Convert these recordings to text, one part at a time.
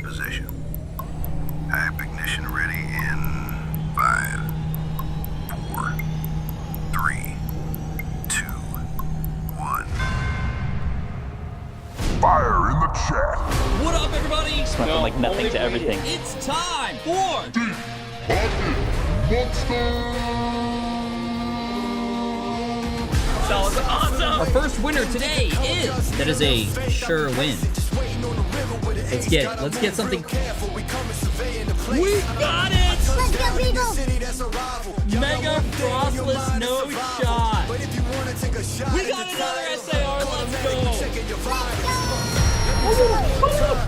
position. Hype ignition ready in 5, 4, 3, 2, 1. Fire in the chat. What up, everybody? It's went from like nothing to everything. It's time for That was awesome. our first winner today. That is a sure win. Let's get something. We got it! Let's go, people! Mega Frostless No Shot. We got another SAR. Let's go.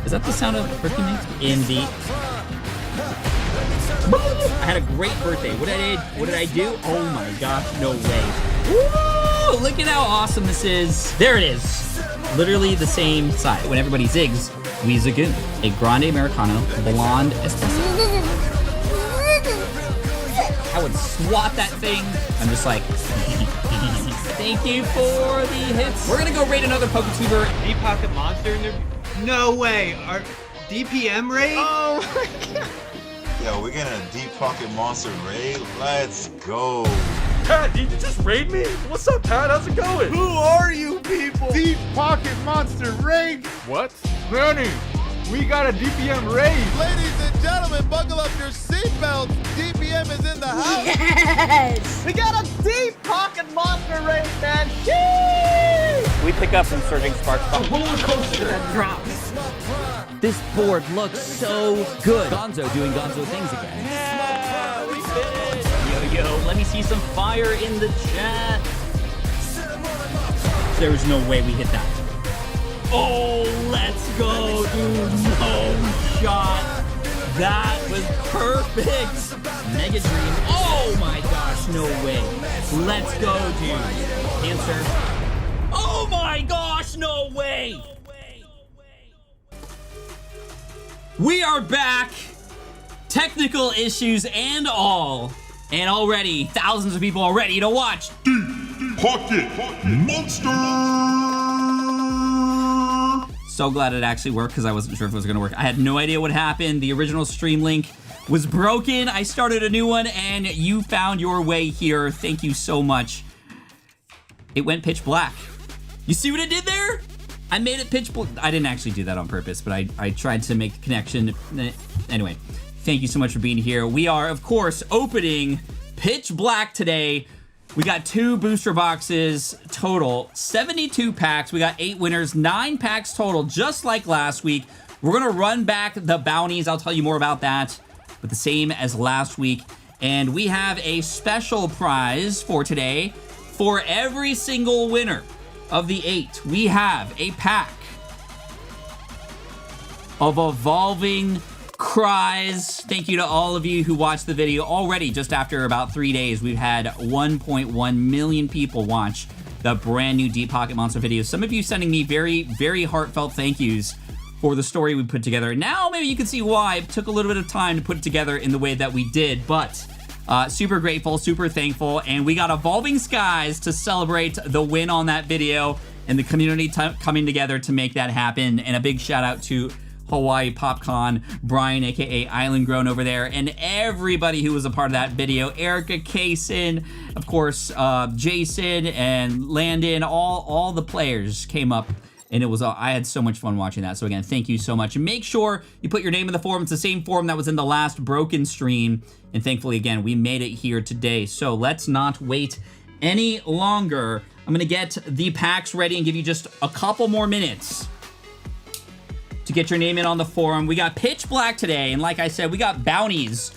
Is that the sound of birthday makes? In the. I had a great birthday. What did I do? Oh my gosh, no way. Woo! Look at how awesome this is. There it is. Literally the same size. When everybody zigs, we zagoon. A grande Americano, blonde espresso. I would swat that thing. I'm just like, thank you for the hits. We're gonna go raid another PokeTuber. Deep Pocket Monster in there? No way. Our DPM raid? Oh my god. Yo, we're getting a Deep Pocket Monster raid. Let's go. Pat, did you just raid me? What's up, Pat? How's it going? Who are you people? Deep Pocket Monster raid. What? Manny, we got a DPM raid. Ladies and gentlemen, buckle up your seatbelts. DPM is in the house. Yes! We got a Deep Pocket Monster raid, man. Sheesh! We pick up some Surging Sparks. Roller coaster that drops. This board looks so good. Gonzo doing Gonzo things again. Yeah, we finished. Yo, let me see some fire in the chat. There's no way we hit that. Oh, let's go, dude. No shot. That was perfect. Mega Dream. Oh my gosh, no way. Let's go, dude. Cancer. Oh my gosh, no way. We are back. Technical issues and all. And already, thousands of people are ready to watch. Pocket Monster. So glad it actually worked because I wasn't sure if it was gonna work. I had no idea what happened. The original stream link was broken. I started a new one and you found your way here. Thank you so much. It went pitch black. You see what it did there? I made it pitch black. I didn't actually do that on purpose, but I tried to make the connection. Anyway, thank you so much for being here. We are, of course, opening pitch black today. We got 2 booster boxes total, 72 packs. We got 8 winners, 9 packs total, just like last week. We're gonna run back the bounties. I'll tell you more about that, but the same as last week. And we have a special prize for today. For every single winner of the 8, we have a pack of Evolving Cries. Thank you to all of you who watched the video already. Just after about 3 days, we've had 1.1 million people watch the brand new Deep Pocket Monster video. Some of you sending me very, very heartfelt thank yous for the story we put together. Now maybe you can see why it took a little bit of time to put it together in the way that we did, but super grateful, super thankful, and we got Evolving Skies to celebrate the win on that video and the community coming together to make that happen. And a big shout out to Hawaii PopCon, Brian, aka Island Grown over there, and everybody who was a part of that video. Erica, Kaysen, of course, Jason and Landon, all the players came up, and it was I had so much fun watching that. So again, thank you so much. And make sure you put your name in the forum. It's the same forum that was in the last broken stream. And thankfully, again, we made it here today. So let's not wait any longer. I'm gonna get the packs ready and give you just a couple more minutes to get your name in on the forum. We got Pitch Black today, and like I said, we got bounties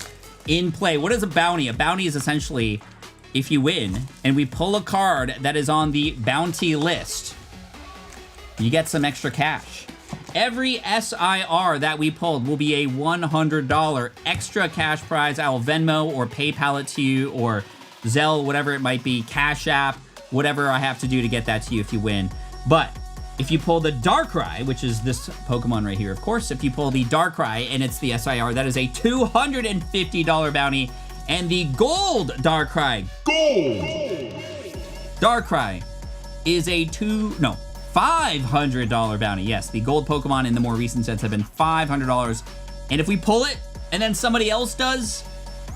in play. What is a bounty? A bounty is essentially if you win and we pull a card that is on the bounty list, you get some extra cash. Every SIR that we pulled will be a $100 extra cash prize. I will Venmo or PayPal it to you, or Zelle, whatever it might be, Cash App, whatever I have to do to get that to you if you win. But if you pull the Darkrai, which is this Pokemon right here, of course, if you pull the Darkrai and it's the SIR, that is a $250 bounty. And the Gold Darkrai, Darkrai is a $500 bounty. Yes, the gold Pokemon in the more recent sets have been $500. And if we pull it and then somebody else does,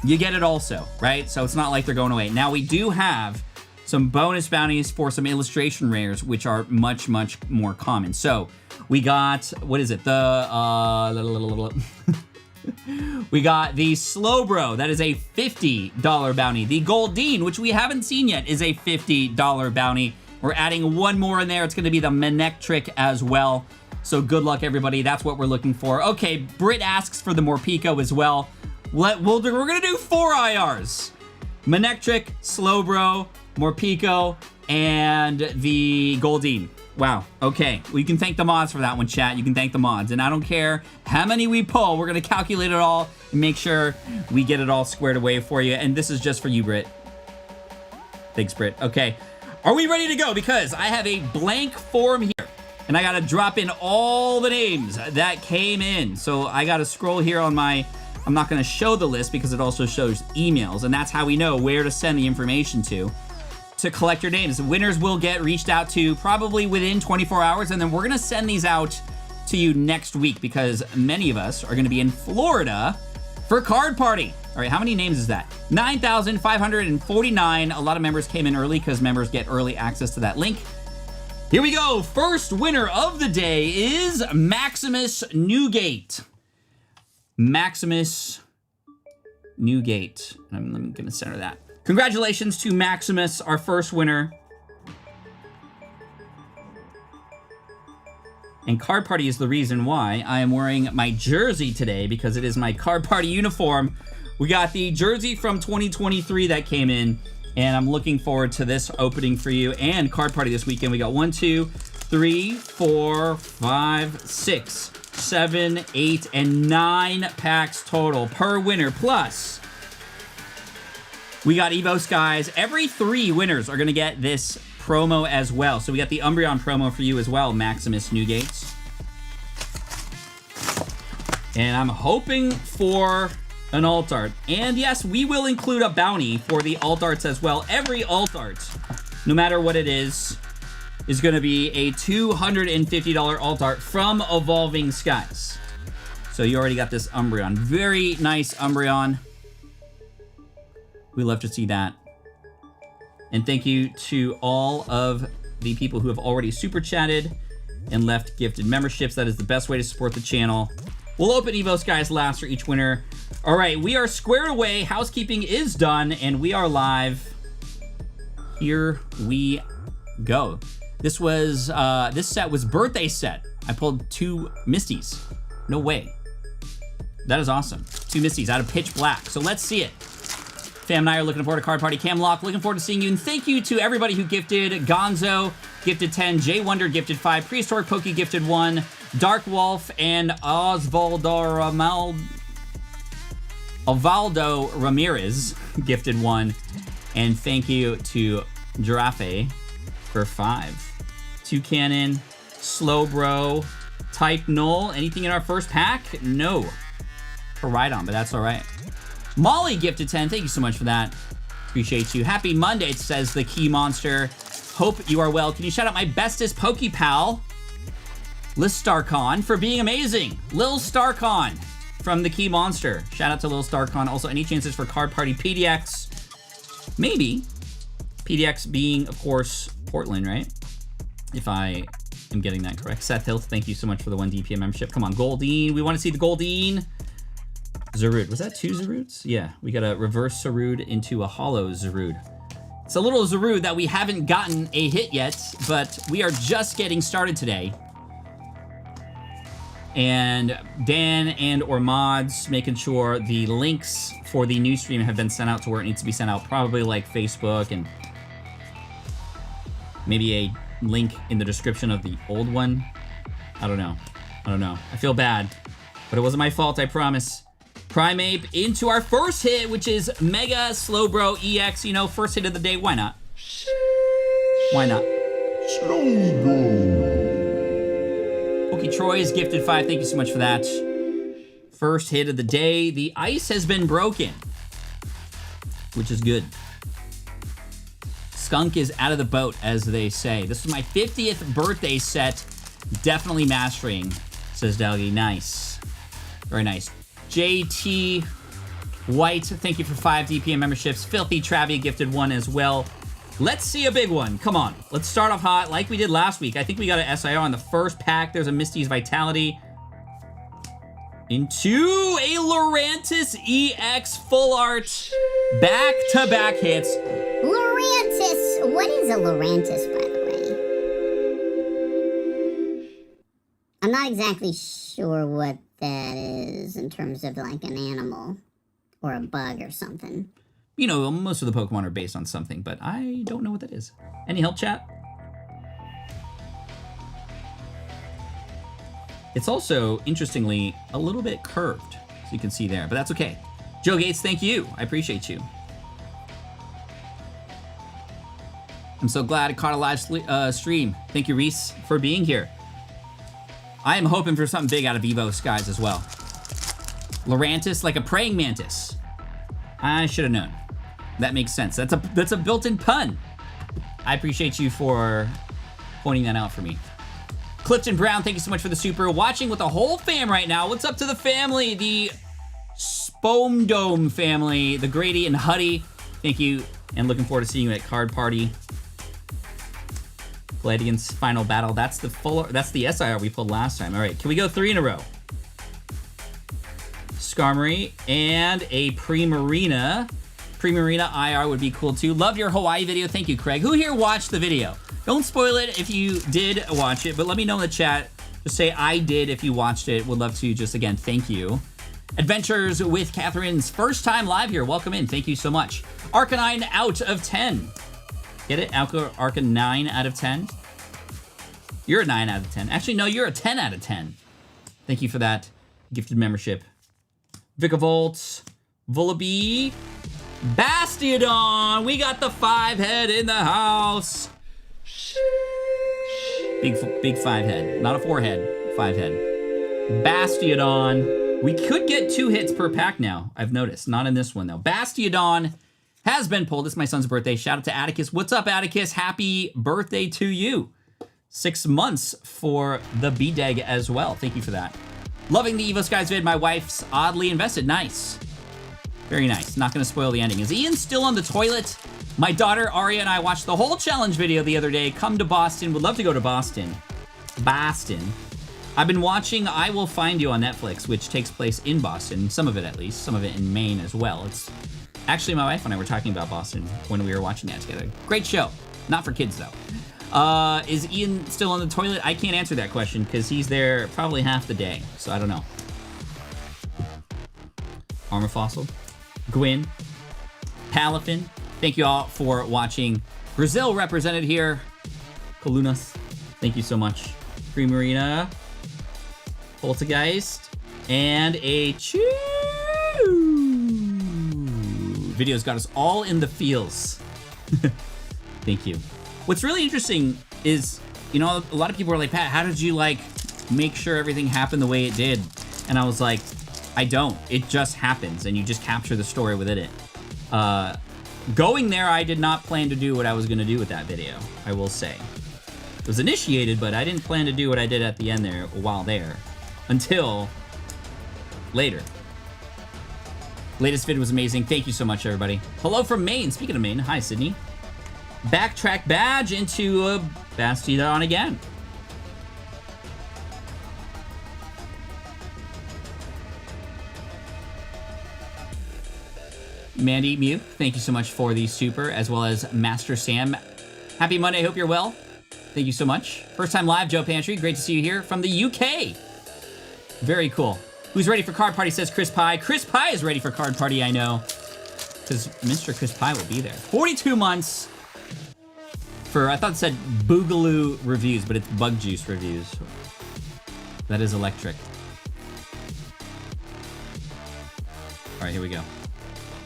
you get it also, right? So it's not like they're going away. Now we do have some bonus bounties for some illustration rares, which are much, much more common. So we got, what is it? We got the Slowbro. That is a $50 bounty. The Goldeen, which we haven't seen yet, is a $50 bounty. We're adding one more in there. It's going to be the Manectric as well. So good luck, everybody. That's what we're looking for. Okay, Britt asks for the Morpeko as well. We're going to do 4 IRs. Manectric, Slowbro, Morpeko, and the Goldeen. Wow, okay. Well, you can thank the mods for that one, chat. You can thank the mods. And I don't care how many we pull. We're going to calculate it all and make sure we get it all squared away for you. And this is just for you, Britt. Thanks, Britt. Okay. Are we ready to go? Because I have a blank form here. And I got to drop in all the names that came in. So I got to scroll here on my... I'm not going to show the list because it also shows emails. And that's how we know where to send the information to collect your names. Winners will get reached out to probably within 24 hours, and then we're gonna send these out to you next week because many of us are gonna be in Florida for Card Party. All right, how many names is that? 9,549. A lot of members came in early because members get early access to that link. Here we go. First winner of the day is Maximus Newgate. Maximus Newgate. I'm gonna center that. Congratulations to Maximus, our first winner. And Card Party is the reason why I am wearing my jersey today, because it is my Card Party uniform. We got the jersey from 2023 that came in, and I'm looking forward to this opening for you and Card Party this weekend. We got 1, 2, 3, 4, 5, 6, 7, 8, and 9 packs total per winner. Plus, we got Evo Skies. Every 3 winners are going to get this promo as well. So we got the Umbreon promo for you as well, Maximus Newgates. And I'm hoping for an alt art. And yes, we will include a bounty for the alt arts as well. Every alt art, no matter what it is going to be a $250 alt art from Evolving Skies. So you already got this Umbreon. Very nice Umbreon. We love to see that. And thank you to all of the people who have already super chatted and left gifted memberships. That is the best way to support the channel. We'll open Evo Skies last for each winner. All right, we are squared away. Housekeeping is done, and we are live. Here we go. This was this set was birthday set. I pulled 2 Misties. No way. That is awesome. 2 Misties out of Pitch Black. So let's see it. Fam and I are looking forward to Card Party. Camlock, looking forward to seeing you. And thank you to everybody who gifted. Gonzo gifted 10. J Wonder gifted 5. Prehistoric Pokey gifted 1. Dark Wolf and Osvaldo Ramirez gifted 1. And thank you to Giraffe for 5. Toucannon, Slowbro, Type Null. Anything in our first pack? No. For Rhydon, but that's all right. Molly gifted 10. Thank you so much for that. Appreciate you. Happy Monday, it says the Key Monster. Hope you are well. Can you shout out my bestest Pokepal, Lil Starcon, for being amazing? Lil Starcon from the Key Monster. Shout out to Lil Starcon. Also, any chances for Card Party PDX? Maybe. PDX being, of course, Portland, right? If I am getting that correct. Seth Hill, thank you so much for the 1 DPM membership. Come on, Goldeen. We want to see the Goldeen. Zarude. Was that 2 Zarudes? Yeah, we got a reverse Zarude into a hollow Zarude. It's a little Zarude that we haven't gotten a hit yet, but we are just getting started today. And Dan and or mods making sure the links for the new stream have been sent out to where it needs to be sent out, probably like Facebook, and maybe a link in the description of the old one. I don't know. I feel bad, but it wasn't my fault, I promise. Primeape into our first hit, which is Mega Slowbro EX. You know, first hit of the day. Why not? Why not? Okay, Troy is gifted 5. Thank you so much for that. First hit of the day. The ice has been broken, which is good. skunk is out of the boat, as they say. This is my 50th birthday set. Definitely mastering, says Dalgi. Nice. Very nice. JT White, thank you for 5 DPM memberships. Filthy Travia gifted 1 as well. Let's see a big one. Come on. Let's start off hot like we did last week. I think we got an SIR on the first pack. There's a Misty's Vitality. Into a Lurantis EX full art. Back-to-back hits. Lurantis. What is a Lurantis, by the way? I'm not exactly sure what that is in terms of like an animal or a bug or something. You know, most of the Pokemon are based on something, but I don't know what that is. Any help, chat? It's also, interestingly, a little bit curved, as you can see there, but that's okay. Joe Gates, thank you. I appreciate you. I'm so glad I caught a live stream. Thank you, Reese, for being here. I am hoping for something big out of Evo Skies as well. Lurantis, like a praying mantis. I should have known. That makes sense. That's a built-in pun. I appreciate you for pointing that out for me. Clifton Brown, thank you so much for the super. Watching with the whole fam right now. What's up to the family? The Spomdome family, the Grady and Huddy. Thank you, and looking forward to seeing you at Card Party. Gladian's final battle. That's the SIR we pulled last time. All right, can we go 3 in a row? Skarmory and a Primarina. Primarina IR would be cool too. Love your Hawaii video. Thank you, Craig. Who here watched the video? Don't spoil it if you did watch it, but let me know in the chat. Just say I did if you watched it. Would love to just, again, thank you. Adventures with Catherine's first time live here. Welcome in. Thank you so much. Arcanine out of 10. Get it? Arcanine 9 out of 10. You're a 9 out of 10. Actually, no, you're a 10 out of 10. Thank you for that gifted membership. Vikavolt, Vullaby, Bastiodon. We got the 5-head in the house. Big 5-head. Not a 4-head, 5-head. Bastiodon. We could get 2 hits per pack now, I've noticed. Not in this one, though. Bastiodon has been pulled. It's my son's birthday. Shout out to Atticus. What's up, Atticus? Happy birthday to you. 6 months for the B-Deg as well. Thank you for that. Loving the Evo Skies vid. My wife's oddly invested. Nice. Very nice. Not going to spoil the ending. Is Ian still on the toilet? My daughter Aria and I watched the whole challenge video the other day. Come to Boston. Would love to go to Boston. Boston. I've been watching I Will Find You on Netflix, which takes place in Boston. Some of it, at least. Some of it in Maine as well. It's actually my wife and I were talking about Boston when we were watching that together. Great show. Not for kids, though. Is Ian still on the toilet? I can't answer that question because he's there probably half the day. So I don't know. Armor Fossil. Gwyn. Palafin. Thank you all for watching. Brazil represented here. Colunas. Thank you so much. Primarina. Poltergeist. And a Chew. Video's got us all in the feels. Thank you. What's really interesting is, you know, a lot of people are like, Pat, how did you, like, make sure everything happened the way it did? And I was like, I don't. It just happens, and you just capture the story within it. Going there, I did not plan to do what I was going to do with that video, I will say. It was initiated, but I didn't plan to do what I did at the end there while there. Until later. Latest vid was amazing. Thank you so much, everybody. Hello from Maine. Speaking of Maine, hi, Sydney. Backtrack badge into a Bastiodon again. Mandy Mew, thank you so much for the super, as well as Master Sam. Happy Monday, hope you're well. Thank you so much. First time live, Joe Pantry. Great to see you here from the UK. Very cool. Who's ready for Card Party, says Chris Pie. Chris Pie is ready for Card Party, I know. Because Mr. Chris Pie will be there. 42 months. I thought it said Boogaloo reviews, but it's Bug Juice reviews. That is electric. All right, here we go.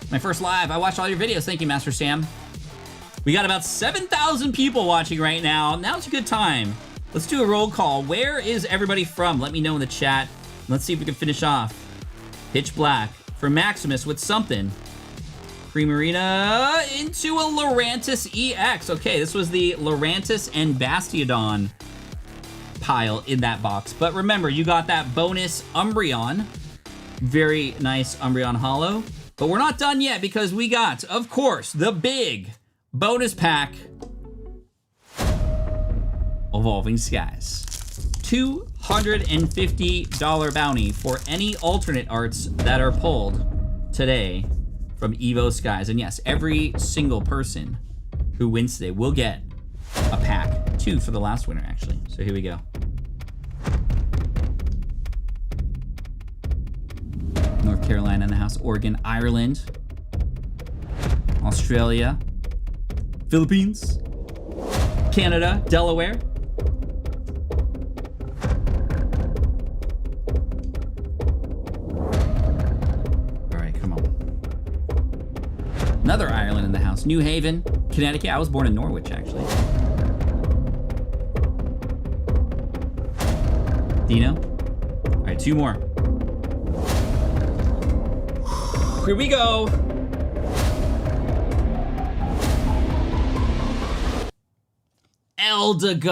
My first live. I watched all your videos. Thank you, Master Sam. We got about 7,000 people watching right now. Now's a good time. Let's do a roll call. Where is everybody from? Let me know in the chat. Let's see if we can finish off. Pitch Black for Maximus with something. Primarina into a Lurantis EX. Okay, this was the Lurantis and Bastiodon pile in that box. But remember, you got that bonus Umbreon. Very nice Umbreon holo. But we're not done yet because we got, of course, the big bonus pack. Evolving Skies. $250 bounty for any alternate arts that are pulled today from Evo Skies. And yes, every single person who wins today will get a pack. 2 for the last winner, actually. So here we go. North Carolina in the house, Oregon, Ireland, Australia, Philippines, Canada, Delaware. All right, come on. Another Ireland in the house, New Haven, Connecticut. I was born in Norwich, actually. Dino. All right, 2 more. Here we go. Eldegoss.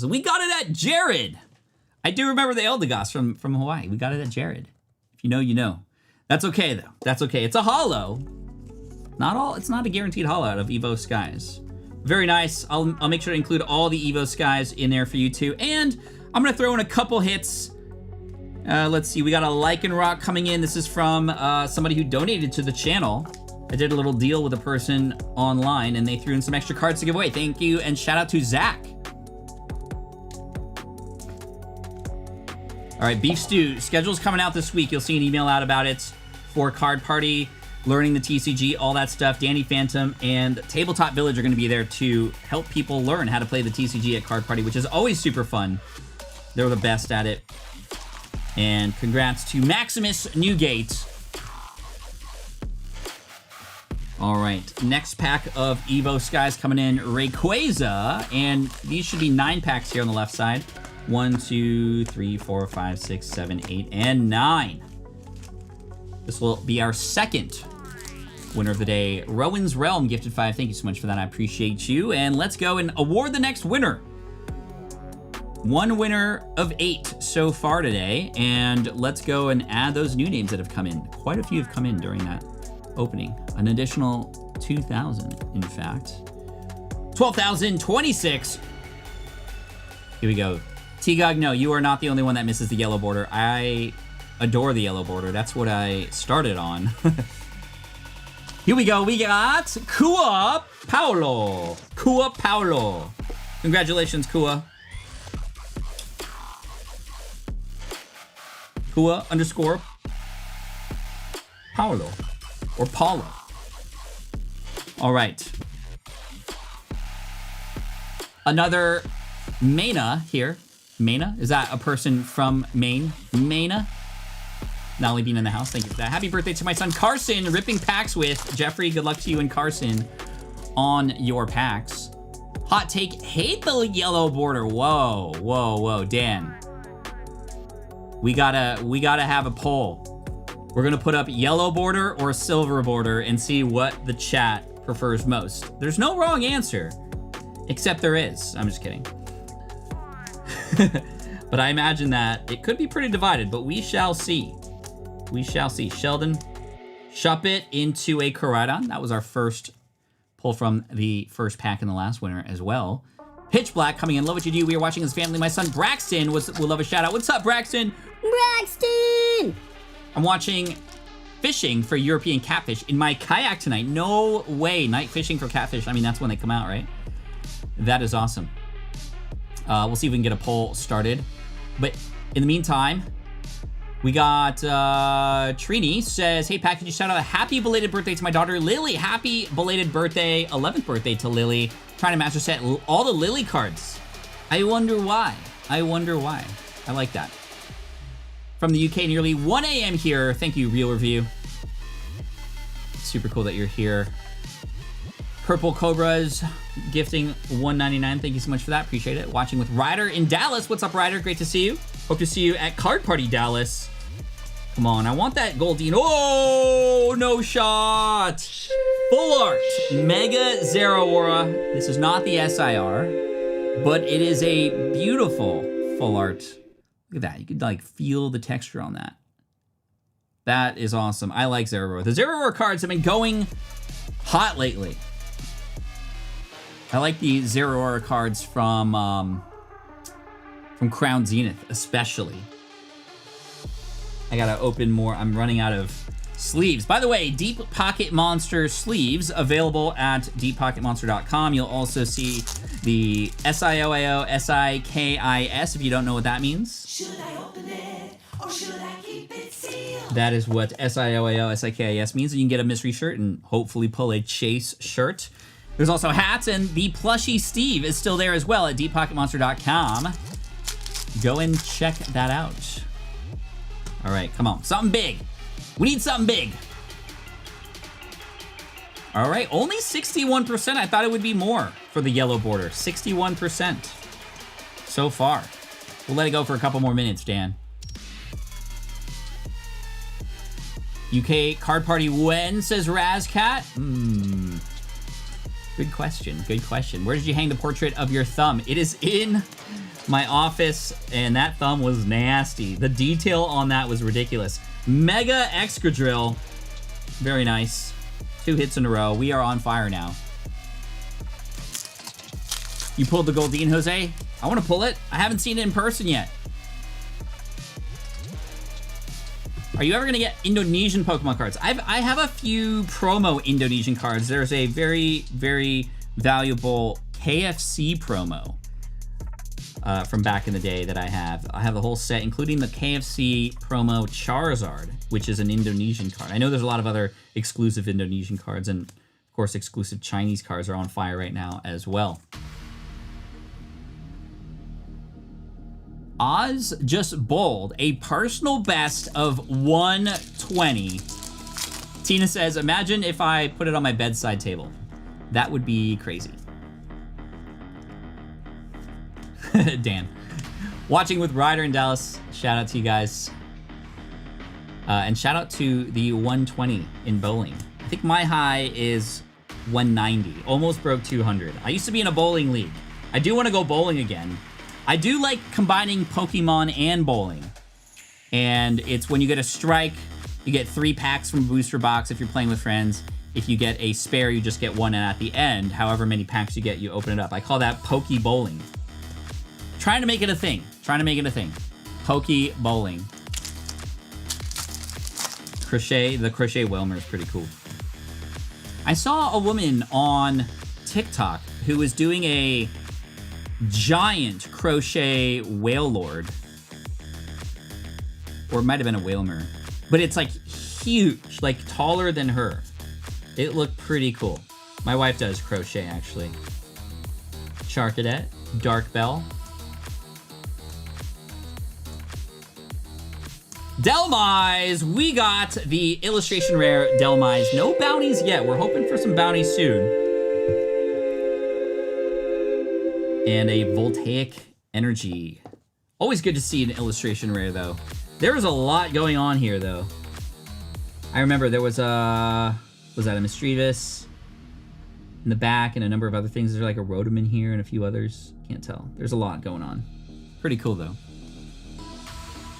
We got it at Jared. I do remember the Eldegoss from Hawaii. We got it at Jared. If you know, you know. That's okay though. That's okay. It's a holo. It's not a guaranteed holo out of Evo Skies. Very nice. I'll make sure to include all the Evo Skies in there for you too. And I'm gonna throw in a couple hits. Let's see, we got a Lycanroc coming in. This is from somebody who donated to the channel. I did a little deal with a person online and they threw in some extra cards to give away. Thank you, and shout out to Zach. All right, Beef Stew, schedule's coming out this week. You'll see an email out about it for Card Party, learning the TCG, all that stuff. Danny Phantom and Tabletop Village are gonna be there to help people learn how to play the TCG at Card Party, which is always super fun. They're the best at it. And congrats to Maximus Newgate. All right, next pack of Evo Skies coming in, Rayquaza, and these should be 9 packs here on the left side. 1, 2, 3, 4, 5, 6, 7, 8, and 9. This will be our second winner of the day. Rowan's Realm gifted 5. Thank you so much for that. I appreciate you. And let's go and award the next winner. 1 winner of 8 so far today, and let's go and add those new names that have come in. Quite a few have come in during that opening. An additional 2,000, in fact. 12,026. Here we go. T-Gog, no, you are not the only one that misses the yellow border. I adore the yellow border. That's what I started on. Here we go. We got Kua Paulo. Kua Paulo. Congratulations, Kua. Kua _ Paulo or Paulo. All right. Another Maina here. Maina? Is that a person from Maine? Maina? Nolly being in the house. Thank you for that. Happy birthday to my son Carson. Ripping packs with Jeffrey. Good luck to you and Carson on your packs. Hot take. Hate the yellow border. Whoa, whoa, whoa. Dan. We gotta have a poll. We're gonna put up yellow border or silver border and see what the chat prefers most. There's no wrong answer, except there is. I'm just kidding. But I imagine that it could be pretty divided, but we shall see. We shall see. Sheldon, Shuppet into a Koraidon. That was our first pull from the first pack in the last winner as well. Pitch Black coming in. Love what you do. We are watching his family. My son Braxton will love a shout out. What's up, Braxton? Braxton! I'm watching fishing for European catfish in my kayak tonight. No way. Night fishing for catfish. I mean, that's when they come out, right? That is awesome. We'll see if we can get a poll started. But in the meantime, we got Trini says, hey, Pat, could you shout out a happy belated birthday to my daughter, Lily? Happy belated birthday, 11th birthday to Lily. Trying to master set all the Lily cards. I wonder why. I wonder why. I like that. From the UK, nearly 1 a.m. here. Thank you, Real Review. Super cool that you're here. Purple Cobras gifting $1.99. Thank you so much for that. Appreciate it. Watching with Ryder in Dallas. What's up, Ryder? Great to see you. Hope to see you at Card Party Dallas. Come on, I want that Goldeen. Oh, no shot. Full art, Mega Zeraora. This is not the SIR, but it is a beautiful full art. Look at that, you could like feel the texture on that. That is awesome. I like Zeraora. The Zeraora cards have been going hot lately. I like the Zeraora cards from Crown Zenith, especially. I gotta open more. I'm running out of sleeves. By the way, Deep Pocket Monster sleeves available at deeppocketmonster.com. You'll also see the SIOAO, SIKIS, if you don't know what that means. Should I open it or should I keep it sealed? That is what SIOAO, SIKIS means, and you can get a mystery shirt and hopefully pull a Chase shirt. There's also hats, and the plushie Steve is still there as well at deeppocketmonster.com. Go and check that out. All right, come on, something big. We need something big. All right, only 61%. I thought it would be more for the yellow border. 61% so far. We'll let it go for a couple more minutes, Dan. UK card party when, says Razcat? Good question, good question. Where did you hang the portrait of your thumb? It is in my office, and that thumb was nasty. The detail on that was ridiculous. Mega Excadrill. Very nice. 2 hits in a row. We are on fire now. You pulled the Goldeen, Jose? I want to pull it. I haven't seen it in person yet. Are you ever going to get Indonesian Pokemon cards? I have a few promo Indonesian cards. There's a very, very valuable KFC promo from back in the day that I have. I have the whole set, including the KFC promo Charizard, which is an Indonesian card. I know there's a lot of other exclusive Indonesian cards, and of course exclusive Chinese cards are on fire right now as well. Oz just bowled a personal best of 120. Tina says, imagine if I put it on my bedside table. That would be crazy. Dan. Watching with Ryder in Dallas. Shout out to you guys. And shout out to the 120 in bowling. I think my high is 190. Almost broke 200. I used to be in a bowling league. I do want to go bowling again. I do like combining Pokemon and bowling. And it's when you get a strike, you get 3 packs from a booster box if you're playing with friends. If you get a spare, you just get 1, and at the end, however many packs you get, you open it up. I call that Poke Bowling. Trying to make it a thing. Trying to make it a thing. Poke Bowling. Crochet, the Crochet Wilmer is pretty cool. I saw a woman on TikTok who was doing a giant crochet whale lord, or it might have been a whalmer, but it's like huge, like taller than her. It looked pretty cool. My wife does crochet, actually. Charcadet, Dark Bell. Delmise, we got the illustration rare Delmise. No bounties yet. We're hoping for some bounties soon. And a Voltaic Energy. Always good to see an illustration rare, though. There was a lot going on here, though. I remember there was a... Was that a Mischievous in the back and a number of other things? There's like a Rotom in here and a few others. Can't tell. There's a lot going on. Pretty cool, though.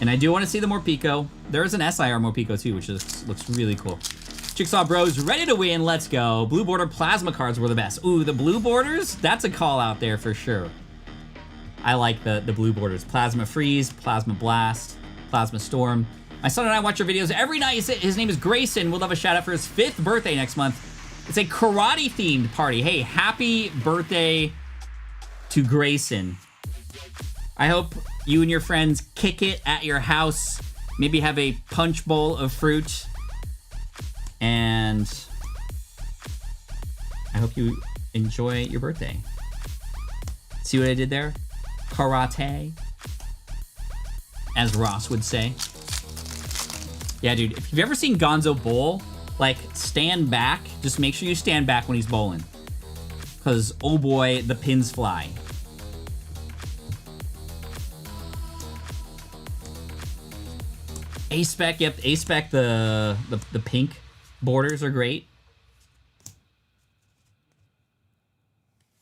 And I do want to see the Morpeko. There is an SIR Morpeko, too, which looks really cool. Jigsaw Bros ready to win. Let's go. Blue border plasma cards were the best. Ooh, the blue borders? That's a call out there for sure. I like the blue borders. Plasma Freeze, Plasma Blast, Plasma Storm. My son and I watch your videos every night. His name is Grayson. We'll have a shout out for his 5th birthday next month. It's a karate themed party. Hey, happy birthday to Grayson. I hope you and your friends kick it at your house. Maybe have a punch bowl of fruit. And I hope you enjoy your birthday. See what I did there? Karate, as Ross would say. Yeah, dude, if you've ever seen Gonzo bowl, like, stand back. Just make sure you stand back when he's bowling. Because, oh boy, the pins fly. A-Spec, yep, A-Spec, the pink borders are great.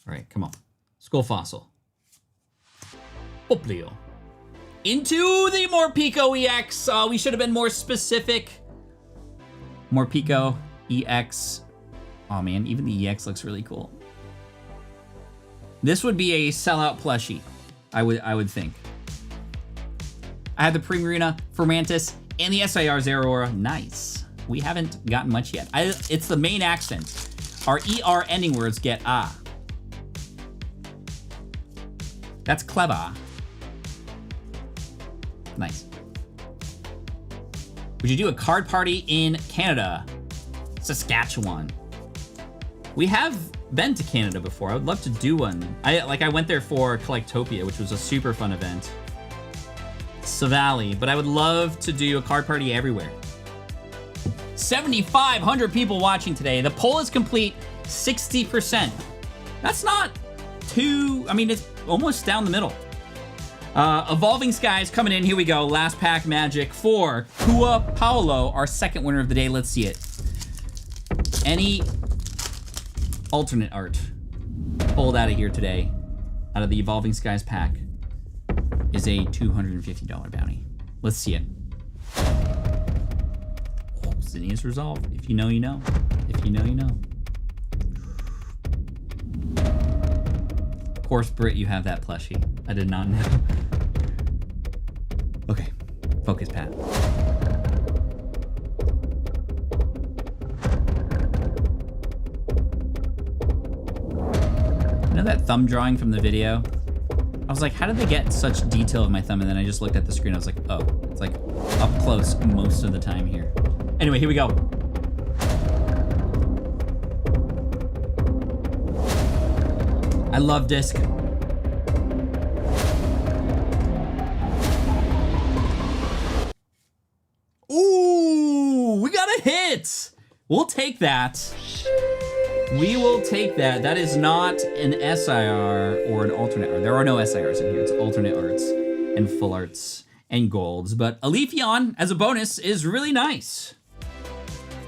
All right, come on. Skull Fossil. Poplio. Into the Morpeko EX. We should have been more specific. Morpeko EX. Oh man, even the EX looks really cool. This would be a sellout plushie, I would think. I have the Primarina, Fermantis, and the SIR Zeraora. Nice. We haven't gotten much yet. It's the main accent. Our ER ending words get ah. That's clever. Nice. Would you do a card party in Canada? Saskatchewan. We have been to Canada before. I would love to do one. I went there for Collectopia, which was a super fun event. Savali, but I would love to do a card party everywhere. 7,500 people watching today. The poll is complete, 60%. That's not too, I mean, it's almost down the middle. Evolving Skies coming in. Here we go. Last pack magic for Paulo, our second winner of the day. Let's see it. Any alternate art pulled out of here today, out of the Evolving Skies pack, is a $250 bounty. Let's see it. Oh, Zinnia's Resolve. If you know, you know. If you know, you know. Of course, Britt, you have that plushie. I did not know. Okay, focus, Pat. You know that thumb drawing from the video? I was like, how did they get such detail of my thumb? And then I just looked at the screen. I was like, oh, it's like up close most of the time here. Anyway, here we go. I love disc. Ooh, we got a hit. We'll take that. We will take that. That is not an SIR or an alternate art. There are no SIRs in here. It's alternate arts and full arts and golds. But Alephion as a bonus is really nice.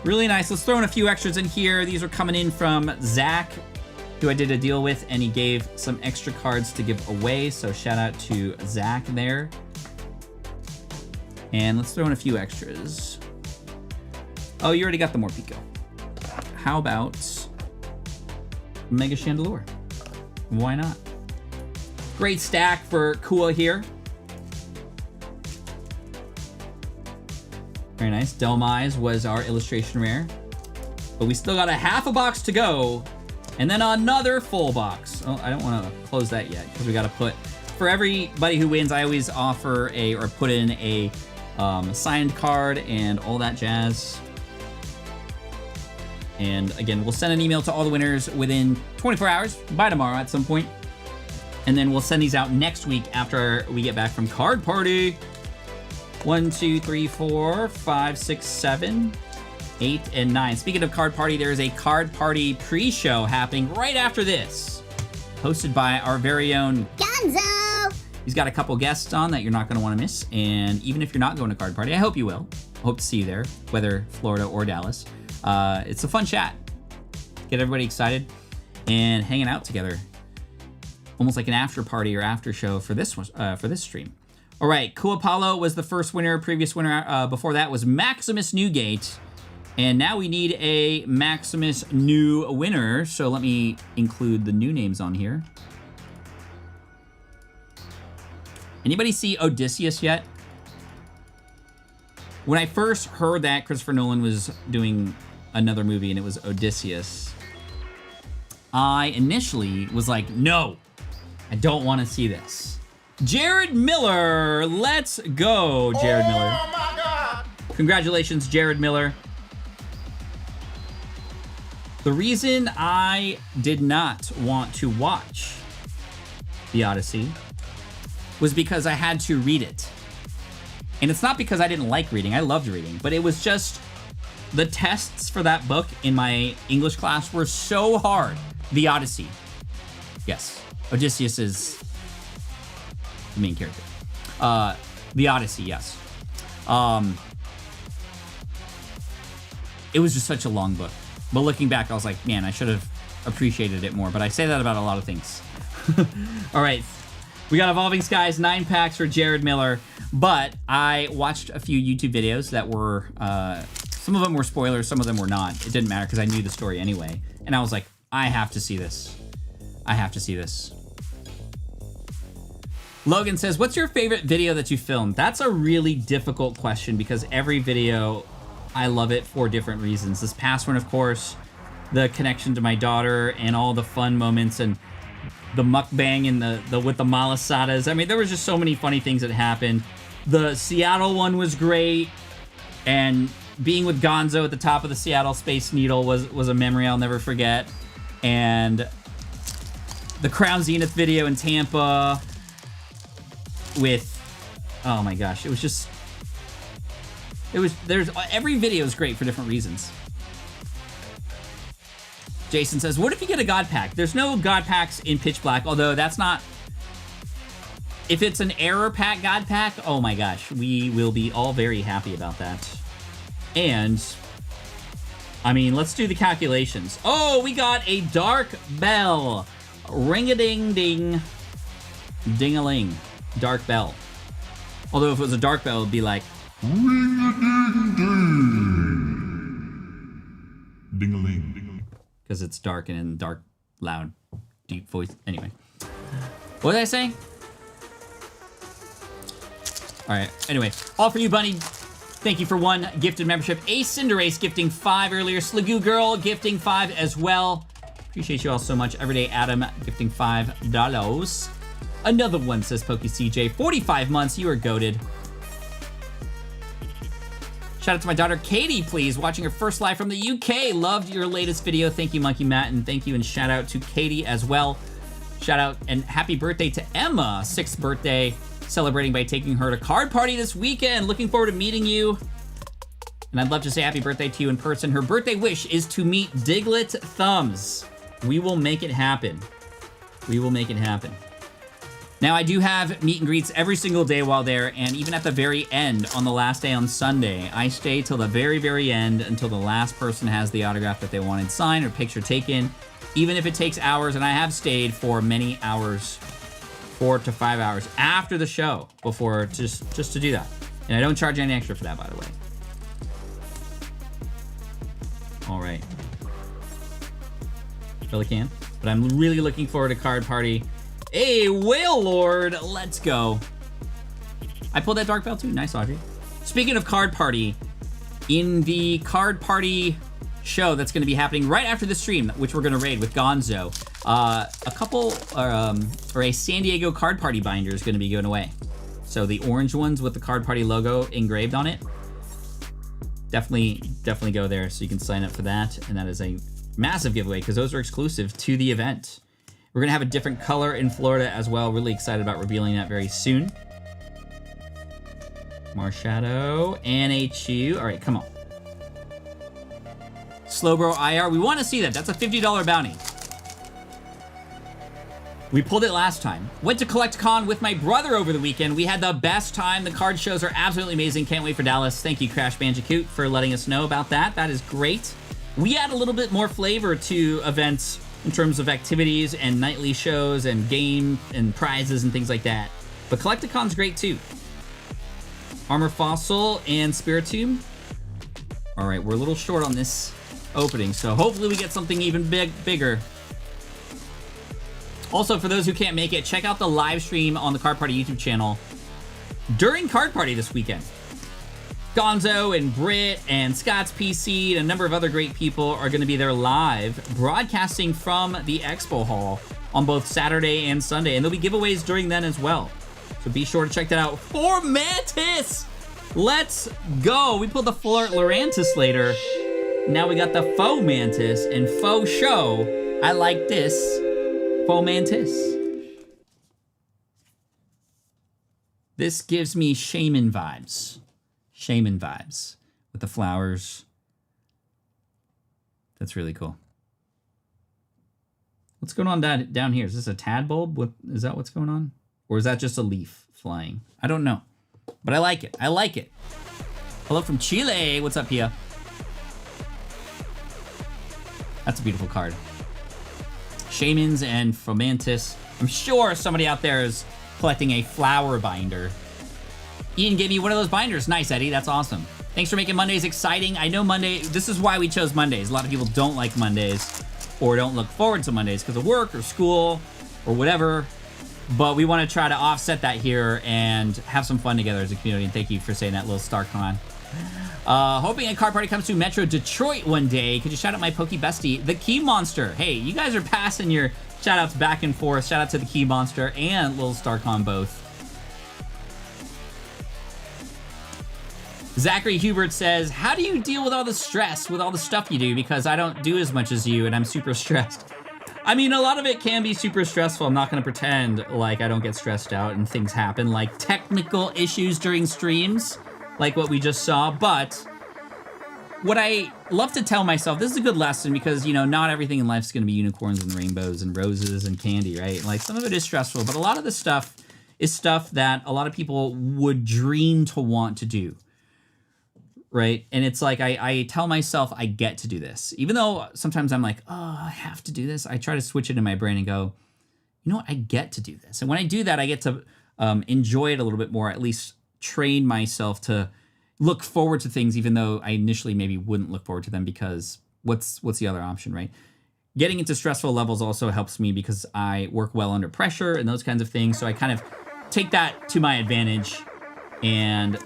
Really nice. Let's throw in a few extras in here. These are coming in from Zach, who I did a deal with, and he gave some extra cards to give away. So shout out to Zach there. And let's throw in a few extras. Oh, you already got the Morpeko. How about Mega Chandelure? Why not? Great stack for Kua here. Very nice. Delmise was our illustration rare. But we still got a half a box to go. And then another full box. Oh, I don't want to close that yet because we got to put, for everybody who wins, I always offer or put in a signed card and all that jazz. And again, we'll send an email to all the winners within 24 hours, by tomorrow at some point. And then we'll send these out next week after we get back from Card Party. 1, 2, 3, 4, 5, 6, 7, 8, and 9. Speaking of Card Party, there is a Card Party pre-show happening right after this, hosted by our very own Gonzo! He's got a couple guests on that you're not going to want to miss. And even if you're not going to Card Party, I hope you will. Hope to see you there, whether Florida or Dallas. It's a fun chat. Get everybody excited and hanging out together. Almost like an after party or after show for this stream. All right, Kua Paulo was the first winner. Previous winner before that was Maximus Newgate. And now we need a Maximus new winner. So let me include the new names on here. Anybody see Odysseus yet? When I first heard that Christopher Nolan was doing another movie and it was Odysseus, I initially was like, no, I don't want to see this. Jared Miller, let's go, Jared Miller. Oh my God! Congratulations, Jared Miller. The reason I did not want to watch The Odyssey was because I had to read it. And it's not because I didn't like reading, I loved reading, but it was just the tests for that book in my English class were so hard. The Odyssey. Yes, Odysseus is the main character. The Odyssey, yes. it was just such a long book. But looking back, I was like, man, I should have appreciated it more. But I say that about a lot of things. All right. We got Evolving Skies 9 packs for Jared Miller. But I watched a few YouTube videos that were, some of them were spoilers, some of them were not. It didn't matter because I knew the story anyway. And I was like, I have to see this. I have to see this. Logan says, what's your favorite video that you filmed? That's a really difficult question because every video, I love it for different reasons. This past one, of course, the connection to my daughter and all the fun moments and the mukbang and the with the malasadas. I mean, there was just so many funny things that happened. The Seattle one was great, and being with Gonzo at the top of the Seattle Space Needle was a memory I'll never forget. And the Crown Zenith video in Tampa with, oh my gosh, it was just, every video is great for different reasons. Jason says, what if you get a God Pack? There's no God Packs in Pitch Black, although that's not, if it's an Error Pack God Pack, oh my gosh, we will be all very happy about that. And, I mean, let's do the calculations. Oh, we got a Dark Bell. Ring-a-ding-ding. Ding-a-ling. Dark Bell. Although if it was a Dark Bell, it'd be like... Ding-a-ling. Because it's dark and in dark, loud, deep voice. Anyway. What did I say? Alright, anyway. All for you, Bunny. Thank you for 1 gifted membership. A Cinderace gifting 5 earlier. Slagoo Girl gifting 5 as well. Appreciate you all so much. Everyday Adam gifting $5. Another one, says PokeCJ. 45 months, you are goated. Shout out to my daughter Katie, please, watching her first live from the UK. Loved your latest video. Thank you, Monkey Matt, and thank you and shout out to Katie as well. Shout out and happy birthday to Emma, 6th birthday, celebrating by taking her to Card Party this weekend. Looking forward to meeting you. And I'd love to say happy birthday to you in person. Her birthday wish is to meet Diglett Thumbs. We will make it happen. We will make it happen. Now, I do have meet and greets every single day while there, and even at the very end, on the last day on Sunday, I stay till the very, very end until the last person has the autograph that they wanted signed or picture taken, even if it takes hours, and I have stayed for many hours, 4 to 5 hours after the show before, just to do that. And I don't charge any extra for that, by the way. All right. Really can. But I'm really looking forward to Card Party. Hey, Whale Lord, let's go. I pulled that Dark Bell too. Nice, Audrey. Speaking of Card Party, in the Card Party show that's going to be happening right after the stream, which we're going to raid with Gonzo, a couple, or a San Diego Card Party binder is going to be going away. So the orange ones with the Card Party logo engraved on it, definitely go there so you can sign up for that. And that is a massive giveaway because those are exclusive to the event. We're going to have a different color in Florida as well. Really excited about revealing that very soon. Marshadow, NHU. All right, come on. Slowbro IR. We want to see that. That's a $50 bounty. We pulled it last time. Went to CollectCon with my brother over the weekend. We had the best time. The card shows are absolutely amazing. Can't wait for Dallas. Thank you, Crash Bandicoot, for letting us know about that. That is great. We add a little bit more flavor to events in terms of activities and nightly shows and game and prizes and things like that. But CollectCon's great too. Armor Fossil and Spiritomb. All right, we're a little short on this opening, so hopefully we get something even bigger. Also, for those who can't make it, check out the live stream on the Card Party YouTube channel during Card Party this weekend. Gonzo and Britt and Scott's PC and a number of other great people are going to be there live, broadcasting from the Expo Hall on both Saturday and Sunday. And there'll be giveaways during then as well. So be sure to check that out. For Mantis! Let's go! We pulled the Flirt Lurantis later. Now we got the Faux Mantis and Faux Show. I like this. Faux Mantis. This gives me Shaman vibes. Shaman vibes with the flowers. That's really cool. What's going on down here? Is this a tadpole? Is that what's going on? Or is that just a leaf flying? I don't know. But I like it. I like it. Hello from Chile. What's up, Pia? That's a beautiful card. Shamans and Fomantis. I'm sure somebody out there is collecting a flower binder. Ian gave me one of those binders. Nice, Eddie. That's awesome. Thanks for making Mondays exciting. I know this is why we chose Mondays. A lot of people don't like Mondays or don't look forward to Mondays because of work or school or whatever. But we want to try to offset that here and have some fun together as a community. And thank you for saying that, little StarCon. Hoping a card party comes to Metro Detroit one day. Could you shout out my Poke Bestie, the Key Monster? Hey, you guys are passing your shout outs back and forth. Shout out to the Key Monster and little StarCon both. Zachary Hubert says, how do you deal with all the stress, with all the stuff you do? Because I don't do as much as you and I'm super stressed. I mean, a lot of it can be super stressful. I'm not gonna pretend like I don't get stressed out and things happen, like technical issues during streams, like what we just saw. But what I love to tell myself, this is a good lesson because, you know, not everything in life is gonna be unicorns and rainbows and roses and candy, right? Like some of it is stressful, but a lot of the stuff is stuff that a lot of people would dream to want to do. Right? And it's like, I tell myself I get to do this. Even though sometimes I'm like, oh, I have to do this. I try to switch it in my brain and go, you know what? I get to do this. And when I do that, I get to enjoy it a little bit more, at least train myself to look forward to things, even though I initially maybe wouldn't look forward to them because what's the other option, right? Getting into stressful levels also helps me because I work well under pressure and those kinds of things. So I kind of take that to my advantage, and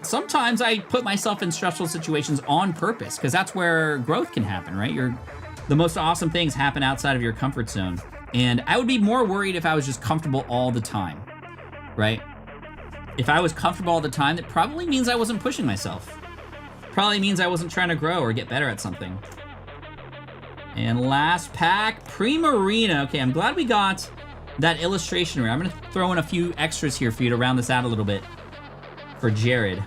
sometimes I put myself in stressful situations on purpose because that's where growth can happen, right? The most awesome things happen outside of your comfort zone. And I would be more worried if I was just comfortable all the time, right? If I was comfortable all the time, that probably means I wasn't pushing myself. Probably means I wasn't trying to grow or get better at something. And last pack, Primarina. Okay, I'm glad we got that illustration rare. I'm gonna throw in a few extras here for you to round this out a little bit. For Jared.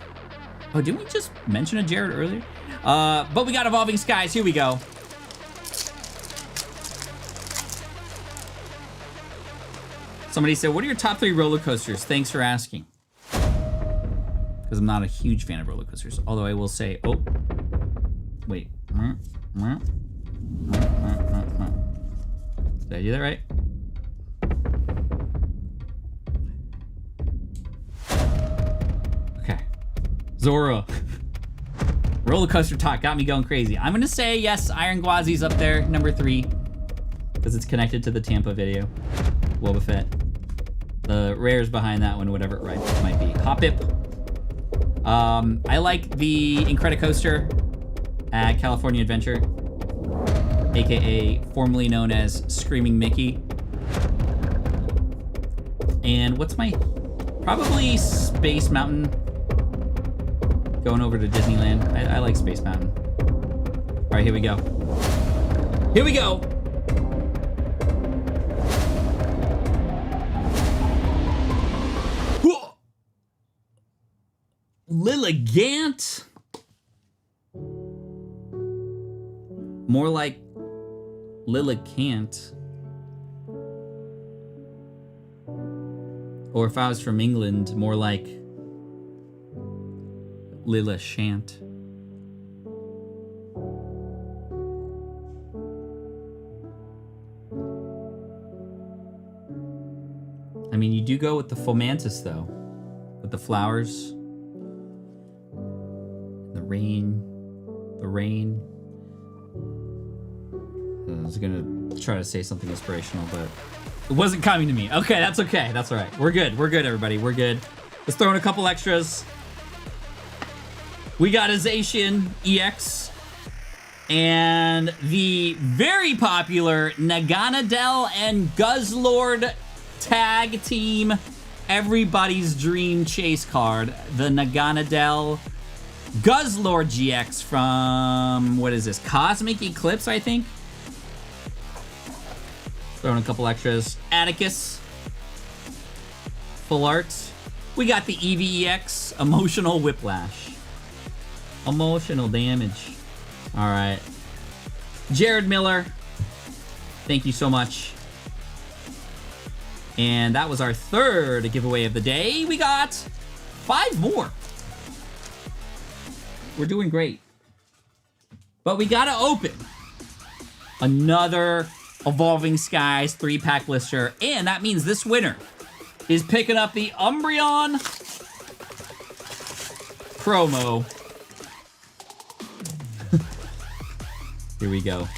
Oh, didn't we just mention a Jared earlier? But we got Evolving Skies. Here we go. Somebody said, what are your top 3 roller coasters? Thanks for asking. Because I'm not a huge fan of roller coasters. Although I will say, oh, wait. Did I do that right? Zora. Roller coaster talk got me going crazy. I'm gonna say yes, Iron Gwazi's up there, number 3. Because it's connected to the Tampa video. Boba Fett. The rares behind that one, whatever it might be. Hoppip. I like the Incredicoaster at California Adventure. AKA formerly known as Screaming Mickey. And what's my... Probably Space Mountain. Going over to Disneyland. I like Space Mountain. All right, here we go. Here we go. Lilligant. More like Lillicant. Or if I was from England, more like Lilla Shant. I mean, you do go with the Fomantis, though. With the flowers. The rain. The rain. I was gonna try to say something inspirational, but it wasn't coming to me. Okay, that's okay. That's all right. We're good. We're good, everybody. We're good. Let's throw in a couple extras. We got a Zacian EX and the very popular Naganadel and Guzzlord tag team, everybody's dream chase card. The Naganadel Guzzlord GX from, what is this? Cosmic Eclipse, I think. Throw in a couple extras. Atticus. Full art. We got the EVEX, Emotional Whiplash. Emotional damage. All right. Jared Miller, thank you so much. And that was our 3rd giveaway of the day. We got 5 more. We're doing great. But we gotta open Another Evolving Skies 3-pack blister. And that means this winner is picking up the Umbreon promo. Here we go.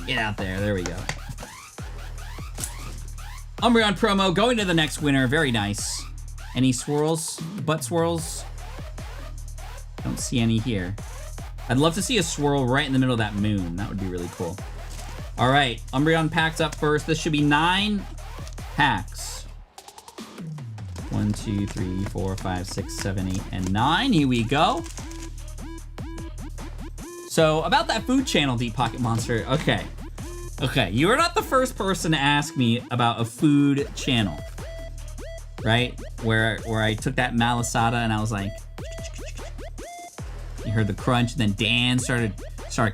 Get out there. There we go. Umbreon promo going to the next winner. Very nice. Any swirls? Butt swirls? Don't see any here. I'd love to see a swirl right in the middle of that moon. That would be really cool. All right, Umbreon packs up first. This should be 9 packs. 1, 2, 3, 4, 5, 6, 7, 8, and 9. Here we go. So about that food channel, Deep Pocket Monster. Okay. Okay, you are not the first person to ask me about a food channel, right? Where I took that malasada and I was like, you heard the crunch, and then Dan started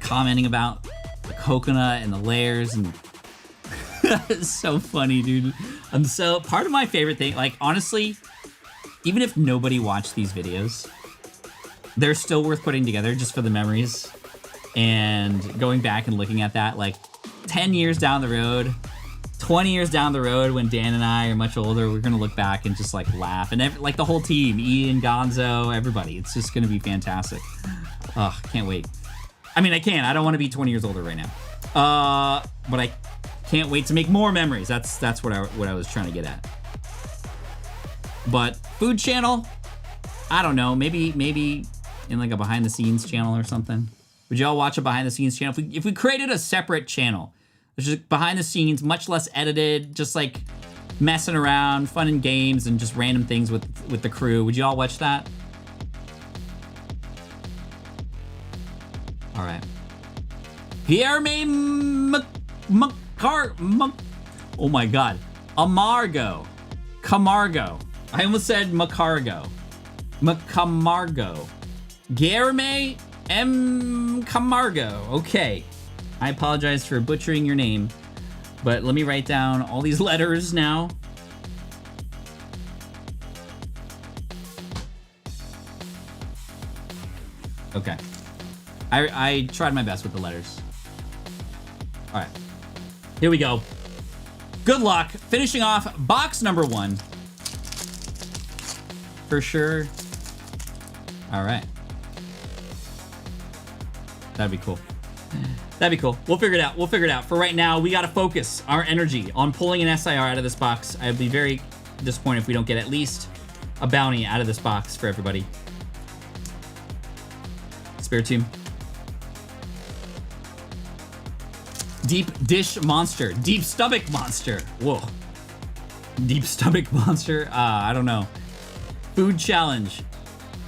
commenting about the coconut and the layers, and it's so funny, dude. Part of my favorite thing, like honestly, even if nobody watched these videos, they're still worth putting together just for the memories and going back and looking at that, like 10 years down the road, 20 years down the road, when Dan and I are much older, we're gonna look back and just like laugh, and like the whole team, Ian, Gonzo, everybody. It's just gonna be fantastic. Oh, can't wait. I mean, I don't want to be 20 years older right now, but I can't wait to make more memories. That's what I was trying to get at. But food channel, I don't know. Maybe in like a behind the scenes channel or something. Would y'all watch a behind the scenes channel if we created a separate channel? It's just behind the scenes, much less edited, just like messing around, fun and games, and just random things with the crew. Would you all watch that? All right. Oh my God. Camargo. I almost said McCamargo. GuilhermeMCamargo. Okay. I apologize for butchering your name, but let me write down all these letters now. Okay. I tried my best with the letters. All right. Here we go. Good luck. Finishing off box number 1. For sure. All right. That'd be cool. That'd be cool. We'll figure it out. We'll figure it out. For right now, we got to focus our energy on pulling an SIR out of this box. I'd be very disappointed if we don't get at least a bounty out of this box for everybody. Spiritomb. Deep Dish Monster. Deep Stomach Monster. Whoa. Deep Stomach Monster. I don't know. Food Challenge.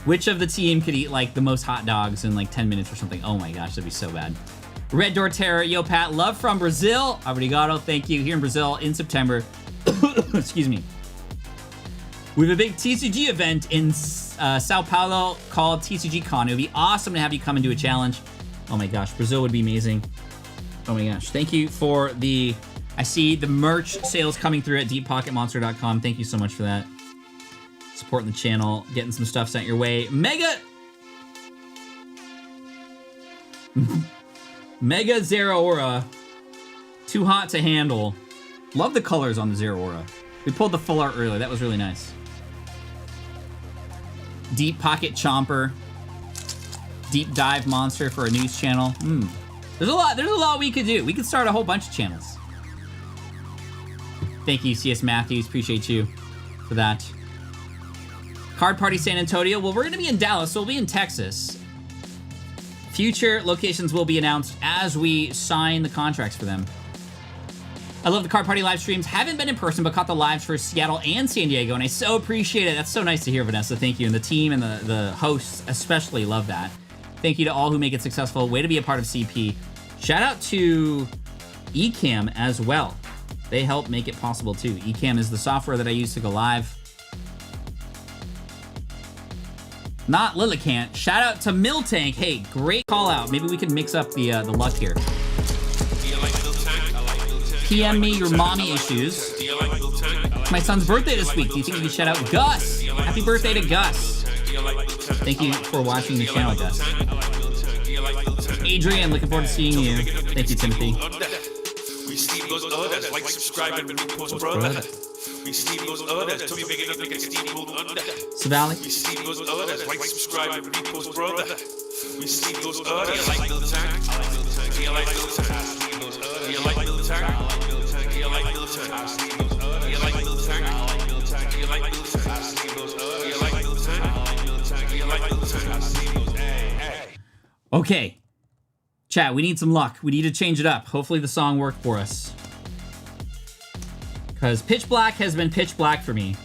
Which of the team could eat like the most hot dogs in like 10 minutes or something? Oh my gosh, that'd be so bad. Red Door Terror. Yo, Pat. Love from Brazil. Obrigado. Thank you. Here in Brazil in September. Excuse me. We have a big TCG event in Sao Paulo called TCG Con. It would be awesome to have you come and do a challenge. Oh my gosh, Brazil would be amazing. Oh my gosh. Thank you for the... I see the merch sales coming through at deeppocketmonster.com. Thank you so much for that. Supporting the channel, getting some stuff sent your way. Mega Zero Aura. Too hot to handle. Love the colors on the Zero Aura. We pulled the full art earlier. That was really nice. Deep Pocket Chomper. Deep Dive Monster for a news channel. There's a lot we could do. We could start a whole bunch of channels. Thank you, CS Matthews. Appreciate you for that. Card Party San Antonio. Well, we're going to be in Dallas, so we'll be in Texas. Future locations will be announced as we sign the contracts for them. I love the Card Party live streams. Haven't been in person, but caught the lives for Seattle and San Diego, and I so appreciate it. That's so nice to hear, Vanessa. Thank you. And the team and the hosts especially love that. Thank you to all who make it successful. Way to be a part of CP. Shout out to Ecamm as well. They help make it possible too. Ecamm is the software that I use to go live. Not Lillicant. Shout out to Miltank. Hey, great call out. Maybe we can mix up the luck here. PM me your mommy issues. It's my son's birthday this week. Do you think we can shout out Gus? Happy birthday to Gus. Thank you for watching the channel, Gus. Adrian, looking forward to seeing you. Thank you, Timothy. We Steve goes others, like, subscribe, and repost, brother. We Steve goes others, Toby making up like a Steve goes under. Savali. We Steve goes others, like, subscribe, and repost, brother. We Steve goes others, you like little tank, you like little tank, you like little tank, you like little tank, you like little tank, you like little tank, you like little tank, you like little tank. Okay. Chat, we need some luck. We need to change it up. Hopefully the song worked for us. Because Pitch Black has been pitch black for me.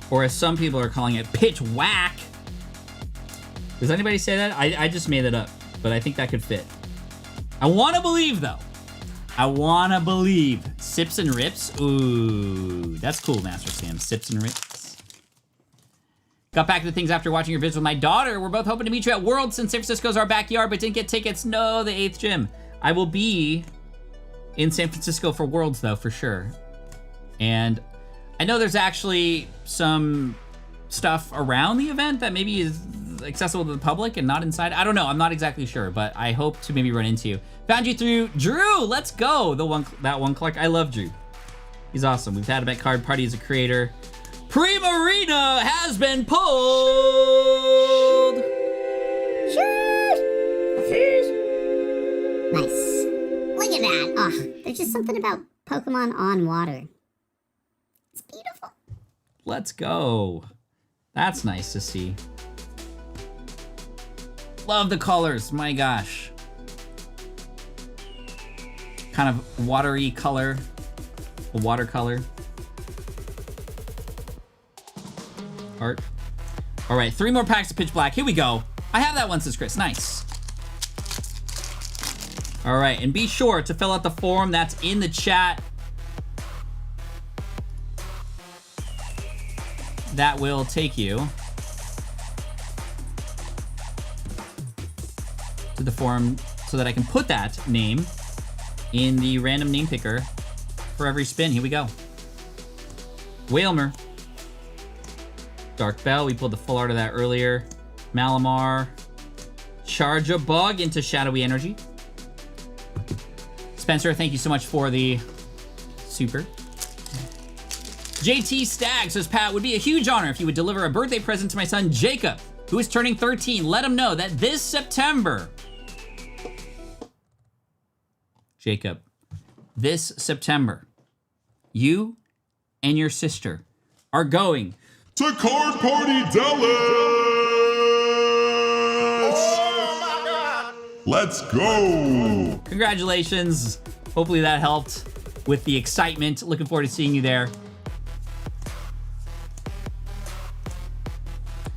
Or as some people are calling it, pitch whack. Does anybody say that? I just made that up, but I think that could fit. I want to believe, though. I want to believe. Sips and rips? Ooh, that's cool, Master Sam. Sips and rips. Got back to things after watching your vids with my daughter. We're both hoping to meet you at Worlds since San Francisco's our backyard, but didn't get tickets. No, the 8th gym. I will be in San Francisco for Worlds, though, for sure. And I know there's actually some stuff around the event that maybe is accessible to the public and not inside. I don't know. I'm not exactly sure, but I hope to maybe run into you. Found you through Drew. Let's go. That one collect. I love Drew. He's awesome. We've had him at Card Party as a creator. Primarina has been pulled. Nice. Look at that. Oh, there's just something about Pokemon on water. It's beautiful. Let's go. That's nice to see. Love the colors. My gosh. Kind of watery color. A watercolor. Art. All right, 3 more packs of Pitch Black. Here we go. I have that one, says Chris. Nice. All right, and be sure to fill out the form that's in the chat. That will take you to the form so that I can put that name in the random name picker for every spin. Here we go. Whalmer. Dark Bell, we pulled the full art of that earlier. Malamar. Charge a Bug into Shadowy Energy. Spencer, thank you so much for the super. JT Stag says, Pat, would be a huge honor if you would deliver a birthday present to my son, Jacob, who is turning 13. Let him know that this September, Jacob, this September, you and your sister are going to Card Party Dallas! Oh my God! Let's go! Congratulations. Hopefully that helped with the excitement. Looking forward to seeing you there.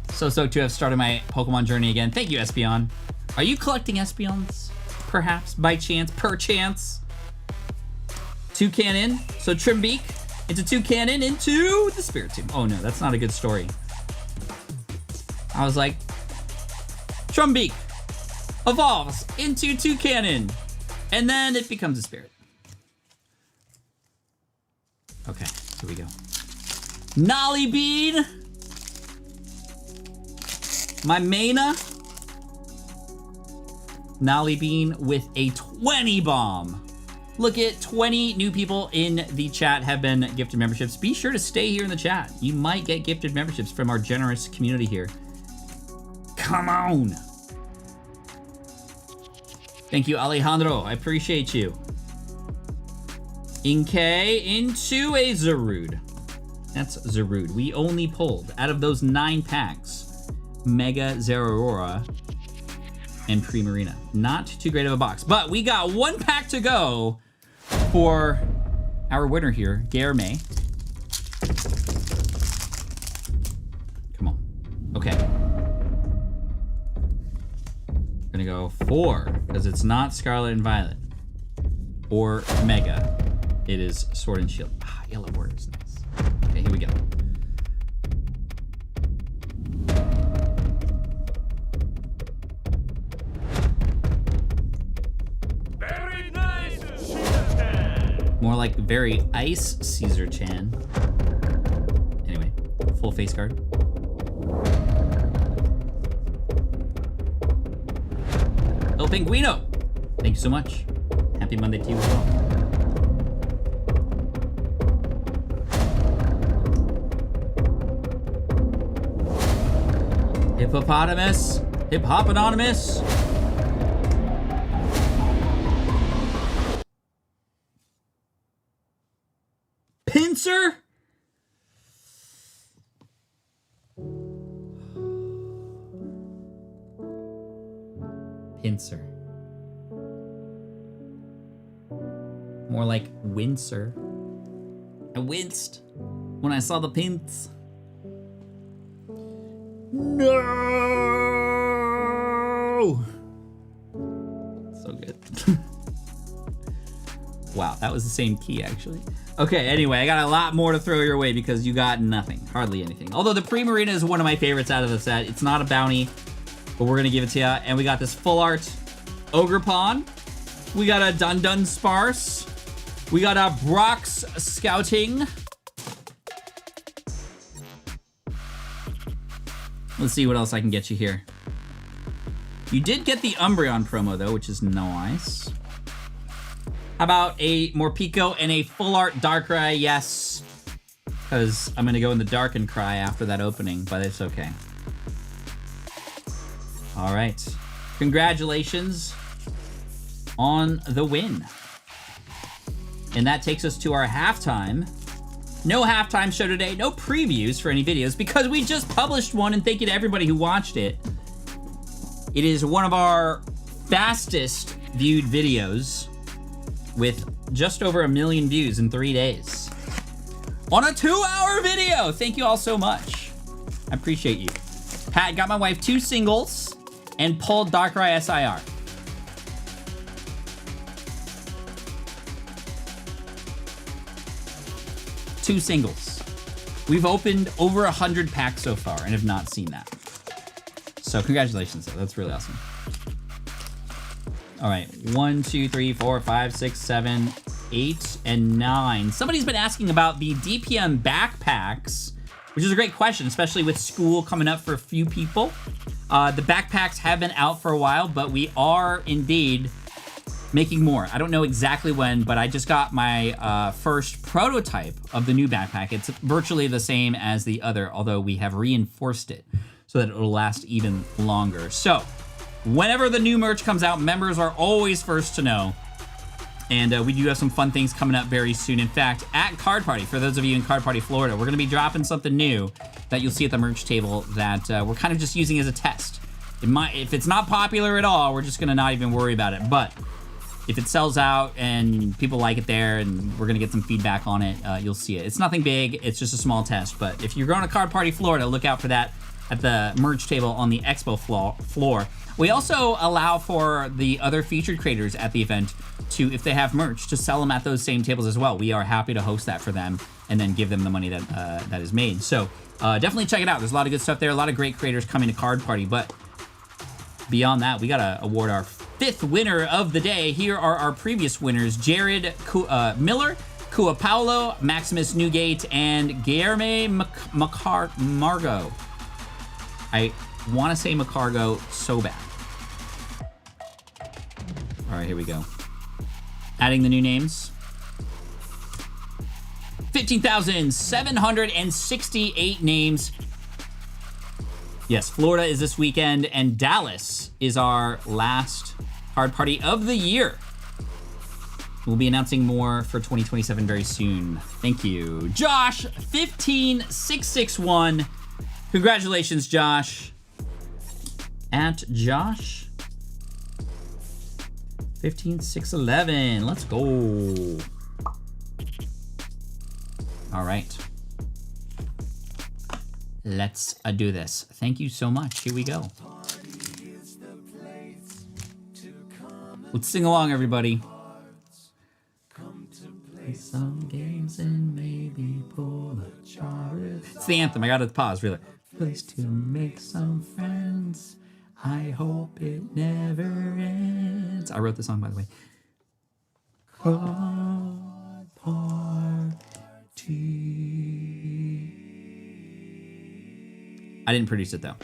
So stoked to have started my Pokemon journey again. Thank you, Espeon. Are you collecting Espeons? Perhaps, by chance, perchance? Toucan in, so Trimbeak into Toucanon into the Spiritomb. Oh no, that's not a good story. I was like, Trumbeak evolves into Toucanon, and then it becomes a spirit. Okay, here we go. Nolly Bean. My Mana. Nolly Bean with a 20 bomb. Look at 20 new people in the chat have been gifted memberships. Be sure to stay here in the chat. You might get gifted memberships from our generous community here. Come on. Thank you, Alejandro. I appreciate you. Inkay into a Zarude. That's Zarude. We only pulled, out of those 9 packs, Mega Zeraora and Primarina. Not too great of a box, but we got 1 pack to go for our winner here, Guilherme. Come on. Okay. We're gonna go 4, because it's not Scarlet and Violet. Or Mega. It is Sword and Shield. Ah, Yellow Warriors, nice. Okay, here we go. Very nice, Caesar-chan. More like very ice Caesar-chan. Anyway, full face card. Penguino, thank you so much. Happy Monday to you as well. Hippopotamus, Hip Hop Anonymous. Pincer? Pincer. More like Windsor. I winced when I saw the pins. No! So good. Wow, that was the same key actually. Okay, anyway, I got a lot more to throw your way because you got nothing, hardly anything. Although the Primarina is one of my favorites out of the set. It's not a bounty, but we're gonna give it to you. And we got this full art Ogre Pawn. We got a Dun Dun Sparse. We got a Brock's Scouting. Let's see what else I can get you here. You did get the Umbreon promo though, which is nice. How about a Morpeko and a full art Darkrai? Yes, because I'm gonna go in the Darken Cry after that opening, but it's okay. All right, congratulations on the win. And that takes us to our halftime. No halftime show today, no previews for any videos because we just published one, and thank you to everybody who watched it. It is one of our fastest viewed videos with just over 1 million views in 3 days. On a 2-hour video! Thank you all so much. I appreciate you. Pat got my wife 2 singles and pulled Darkrai SIR. Two singles. We've opened over 100 packs so far and have not seen that. So congratulations, though. That's really awesome. All right, 1, 2, 3, 4, 5, 6, 7, 8, and 9. Somebody's been asking about the DPM backpacks, which is a great question, especially with school coming up for a few people. The backpacks have been out for a while, but we are indeed making more. I don't know exactly when, but I just got my first prototype of the new backpack. It's virtually the same as the other, although we have reinforced it so that it'll last even longer. So, whenever the new merch comes out, members are always first to know. And we do have some fun things coming up very soon. In fact, at Card Party, for those of you in Card Party, Florida, we're gonna be dropping something new that you'll see at the merch table that we're kind of just using as a test. If it's not popular at all, we're just gonna not even worry about it. But if it sells out and people like it there and we're gonna get some feedback on it, you'll see it. It's nothing big, it's just a small test. But if you're going to Card Party Florida, look out for that at the merch table on the expo floor. We also allow for the other featured creators at the event to, if they have merch, to sell them at those same tables as well. We are happy to host that for them and then give them the money that that is made. So definitely check it out. There's a lot of good stuff there, a lot of great creators coming to Card Party. But beyond that, we gotta award our 5th winner of the day. Here are our previous winners: Jared Miller, Kua Paulo, Maximus Newgate, and GuilhermeMCamargo. I want to say Macargo so bad. All right, here we go. Adding the new names. 15,768 names. Yes, Florida is this weekend, and Dallas is our last Card Party of the year. We'll be announcing more for 2027 very soon. Thank you. Josh, 15661. Congratulations, Josh. At Josh, 15611. Let's go. All right. Let's do this. Thank you so much. Here we go. Let's sing along, everybody. Play some games and maybe pull a charge. It's the anthem. I gotta pause, really. Place to make some friends. I hope it never ends. I wrote the song, by the way. Card Party. I didn't produce it though.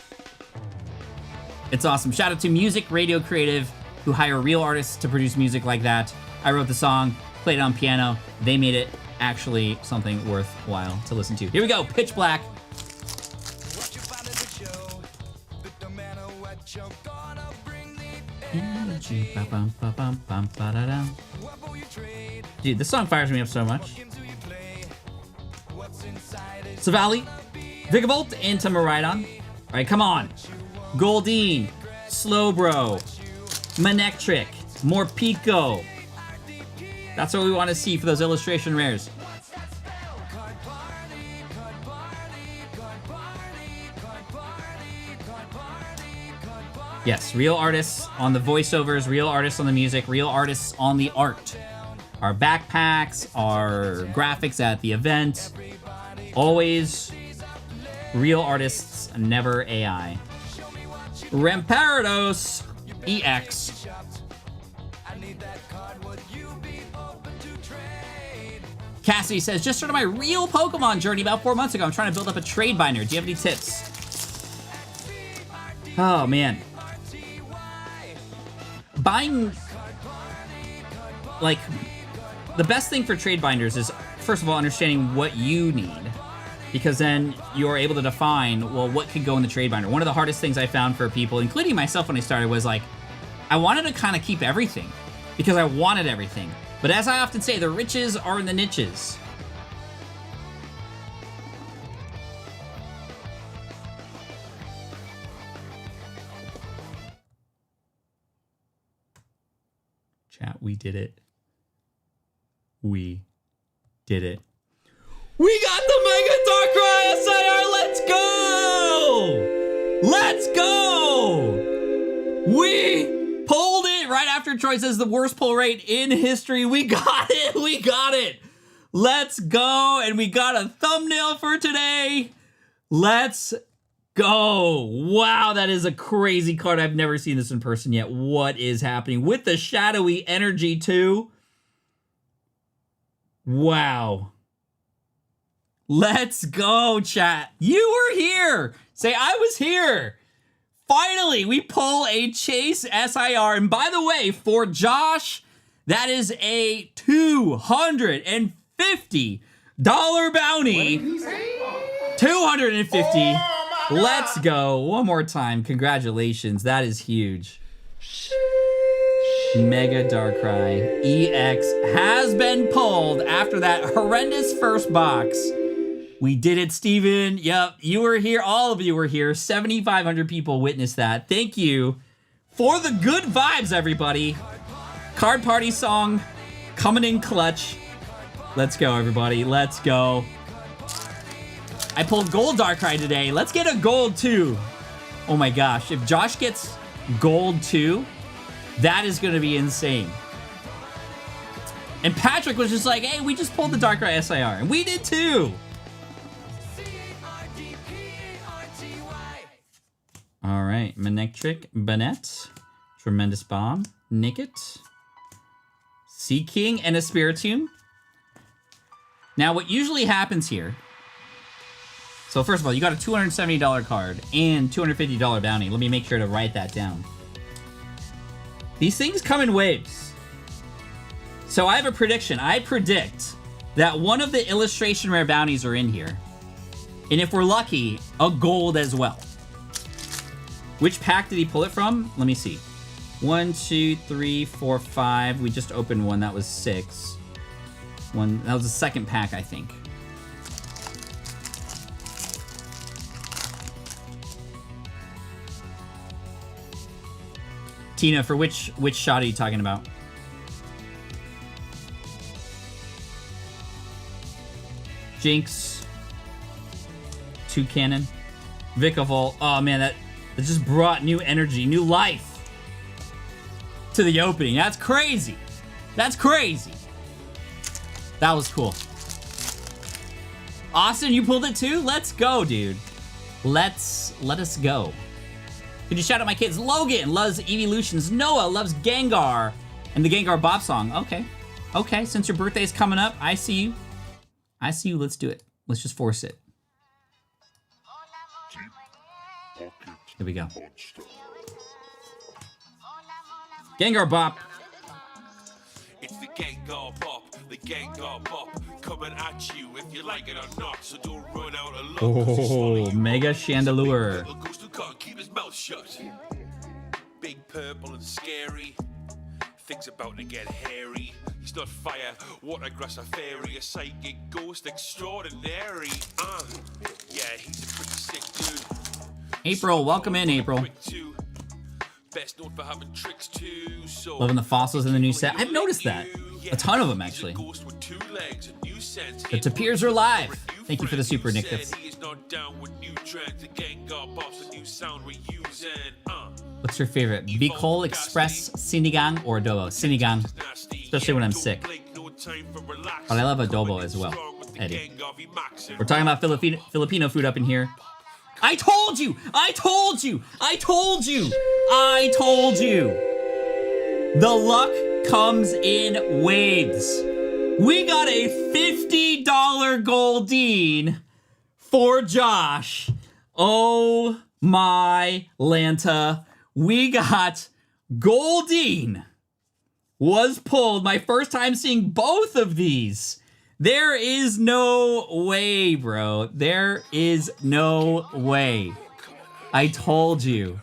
It's awesome. Shout out to Music Radio Creative who hire real artists to produce music like that. I wrote the song, played it on piano. They made it actually something worthwhile to listen to. Here we go, Pitch Black. Dude, this song fires me up so much. Savali, Vigavolt, into Maridon. All right, come on. Goldine, Slowbro, Manectric, more Pico. That's what we want to see for those illustration rares. Yes, real artists on the voiceovers, real artists on the music, real artists on the art. Our backpacks, our graphics at the event. Always real artists, never AI. Ramparados EX. Cassie says, just started my real Pokemon journey about 4 months ago. I'm trying to build up a trade binder. Do you have any tips? Oh, man. Buying, like, the best thing for trade binders is, first of all, understanding what you need. Because then you're able to define, well, what could go in the trade binder. One of the hardest things I found for people, including myself when I started, was like, I wanted to kind of keep everything. Because I wanted everything. But as I often say, the riches are in the niches. Chat, we did it. We did it. We got the Mega Darkrai SIR! Let's go! Let's go! We pulled it right after Troy says the worst pull rate in history. We got it! We got it! Let's go! And we got a thumbnail for today. Let's go! Wow, that is a crazy card. I've never seen this in person yet. What is happening? With the shadowy energy, too. Wow. Let's go, chat. You were here. Say, I was here. Finally, we pull a Chase SIR. And by the way, for Josh, that is a $250 bounty. 250. Let's go. One more time. Congratulations. That is huge. Mega Darkrai EX has been pulled after that horrendous first box. We did it, Steven. Yep, you were here. All of you were here. 7,500 people witnessed that. Thank you for the good vibes, everybody. Card party song coming in clutch. Let's go, everybody. Let's go. I pulled gold Darkrai today. Let's get a gold too. Oh my gosh. If Josh gets gold too, that is going to be insane. And Patrick was just like, hey, we just pulled the Darkrai SIR. And we did too. All right, Manectric, Banette, Tremendous Bomb, Nickit, Sea King, and a Spiritomb. Now, what usually happens here... So, first of all, you got a $270 card and $250 bounty. Let me make sure to write that down. These things come in waves. So, I have a prediction. I predict that one of the illustration rare bounties are in here. And if we're lucky, a gold as well. Which pack did he pull it from? Let me see. 1, 2, 3, 4, 5. We just opened one. That was 6. That was the second pack, I think. Tina, for which shot are you talking about? Jinx. Toucannon. Vikavolt. Oh man, that just brought new energy, new life to the opening. That's crazy. That's crazy. That was cool. Austin, you pulled it too? Let's go, dude. Let us go. Could you shout out my kids? Logan loves Evolutions. Noah loves Gengar and the Gengar Bop song. Okay. Okay, since your birthday's coming up, I see you. I see you. Let's do it. Let's just force it. Here we go. Gengar Bop. It's the Gengar Bop, the Gengar Bop, coming at you if you like it or not. So don't run out of luck. Oh, Mega Chandelure. Little ghost who can't keep his mouth shut. Big purple and scary. Things about to get hairy. He's not fire, water, grass, or fairy. A psychic ghost extraordinary. Yeah, he's a pretty sick dude. April, welcome in, April. Quick too. Best known for having tricks too. So Loving the fossils in the new set. I've noticed that. A ton of them, actually. The Tapirs are live. Thank you for the super, Nick. What's your favorite? Bicol Express, Sinigang, or adobo? Sinigang, especially when I'm sick. But I love adobo as well, Eddie. We're talking about Filipino food up in here. I told you! I told you! I told you! I told you! The luck comes in waves. We got a $50 Goldeen for Josh. Oh my Lanta. We got Goldeen was pulled. My first time seeing both of these. There is no way, bro. There is no way. I told you.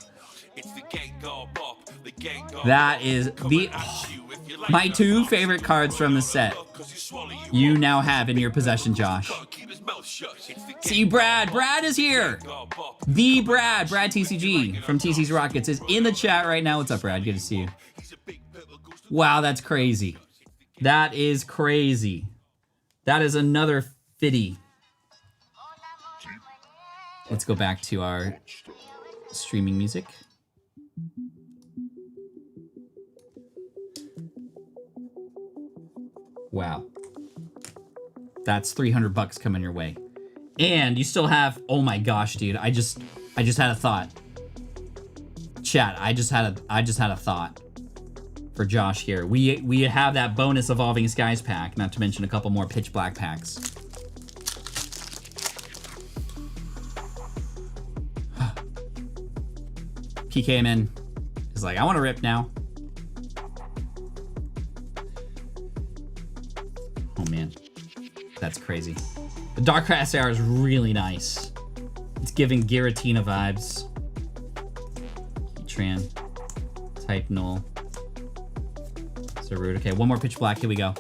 That is my two favorite cards from the set. You now have in your possession, Josh. See, Brad. Brad is here. The Brad TCG from TC's Rockets is in the chat right now. What's up, Brad? Good to see you. Wow, that's crazy. That is crazy. That is another 50. Let's go back to our streaming music. Wow. That's $300 coming your way. And you still have, oh my gosh, dude. I just had a thought. Chat, I just had a thought for Josh here. We have that bonus Evolving Skies pack, not to mention a couple more Pitch Black packs. PKMN is like, I want to rip now. Oh man, that's crazy. The Dark Grass Hour is really nice. It's giving Giratina vibes. Tran, Type Null. Rude. Okay, one more Pitch Black. Here we go.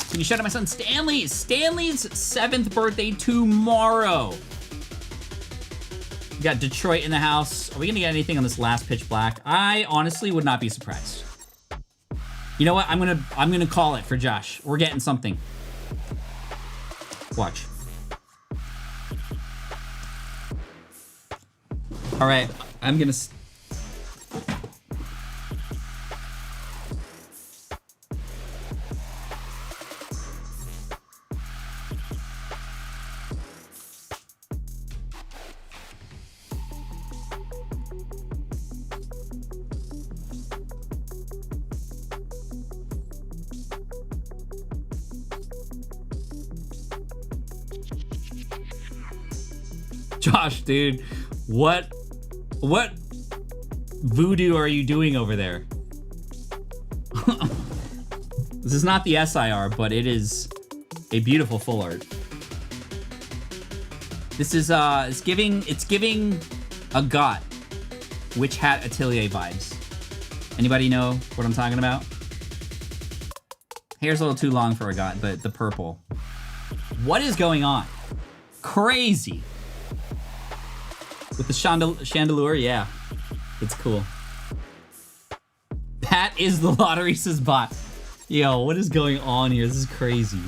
Can you shout out my son Stanley? Stanley's 7th birthday tomorrow. We got Detroit in the house. Are we gonna get anything on this last Pitch Black? I honestly would not be surprised. You know what? I'm gonna call it for Josh. We're getting something. Watch. All right, I'm gonna. Josh, dude, what voodoo are you doing over there? This is not the SIR, but it is a beautiful full art. This is it's giving a GOT Witch Hat Atelier vibes. Anybody know what I'm talking about? Hair's a little too long for a GOT, but the purple. What is going on? Crazy. With the chandelure, yeah. It's cool. Pat is the lottery, says bot. Yo, what is going on here? This is crazy.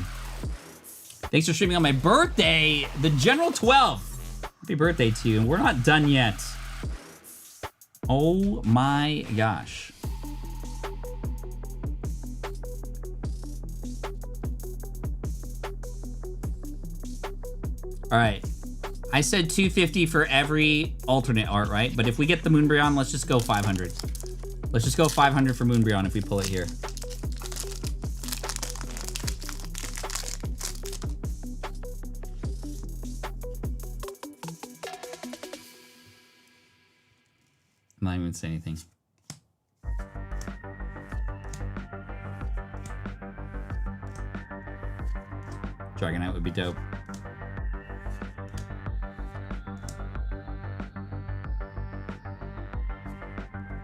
Thanks for streaming on my birthday, the General 12. Happy birthday to you. We're not done yet. Oh my gosh. All right. I said 250 for every alternate art, right? But if we get the Moonbryon, let's just go 500. Let's just go 500 for Moonbryon if we pull it here. not even gonna say anything. Dragonite would be dope.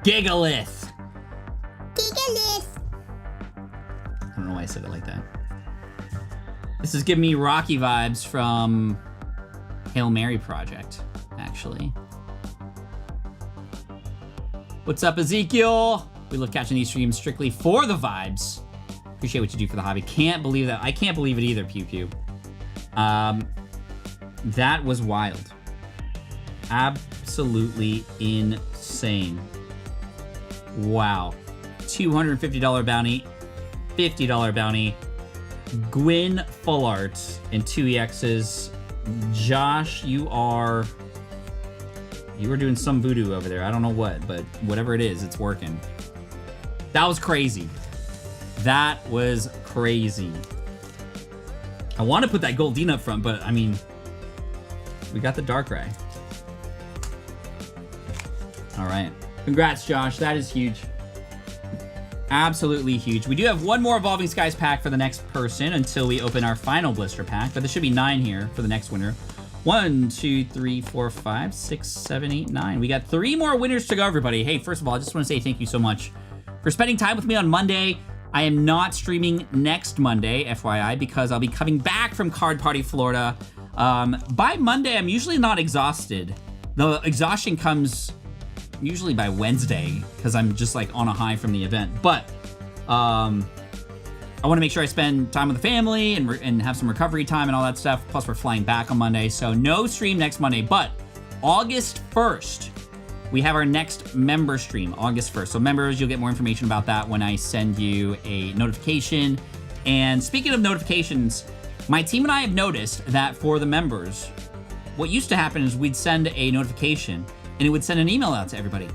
Gigalith! Gigalith! I don't know why I said it like that. This is giving me Rocky vibes from Hail Mary Project, actually. What's up, Ezekiel? We love catching these streams strictly for the vibes. Appreciate what you do for the hobby. Can't believe that. I can't believe it either, Pew Pew. That was wild. Absolutely insane. Wow. $250 bounty, $50 bounty, Gwyn full art, and 2 EXs. Josh, you are doing some voodoo over there. I don't know what, but whatever it is, it's working. That was crazy. That was crazy. I want to put that Goldeen up front, but I mean, we got the Darkrai. All right. Congrats, Josh. That is huge. Absolutely huge. We do have one more Evolving Skies pack for the next person until we open our final blister pack, but there should be 9 here for the next winner. 1, 2, 3, 4, 5, 6, 7, 8, 9. We got 3 more winners to go, everybody. Hey, first of all, I just want to say thank you so much for spending time with me on Monday. I am not streaming next Monday, FYI, because I'll be coming back from Card Party, Florida. By Monday, I'm usually not exhausted. The exhaustion comes usually by Wednesday, because I'm just like on a high from the event. But I want to make sure I spend time with the family and have some recovery time and all that stuff. Plus, we're flying back on Monday, so no stream next Monday. But August 1st, we have our next member stream, August 1st. So members, you'll get more information about that when I send you a notification. And speaking of notifications, my team and I have noticed that for the members, what used to happen is we'd send a notification and it would send an email out to everybody.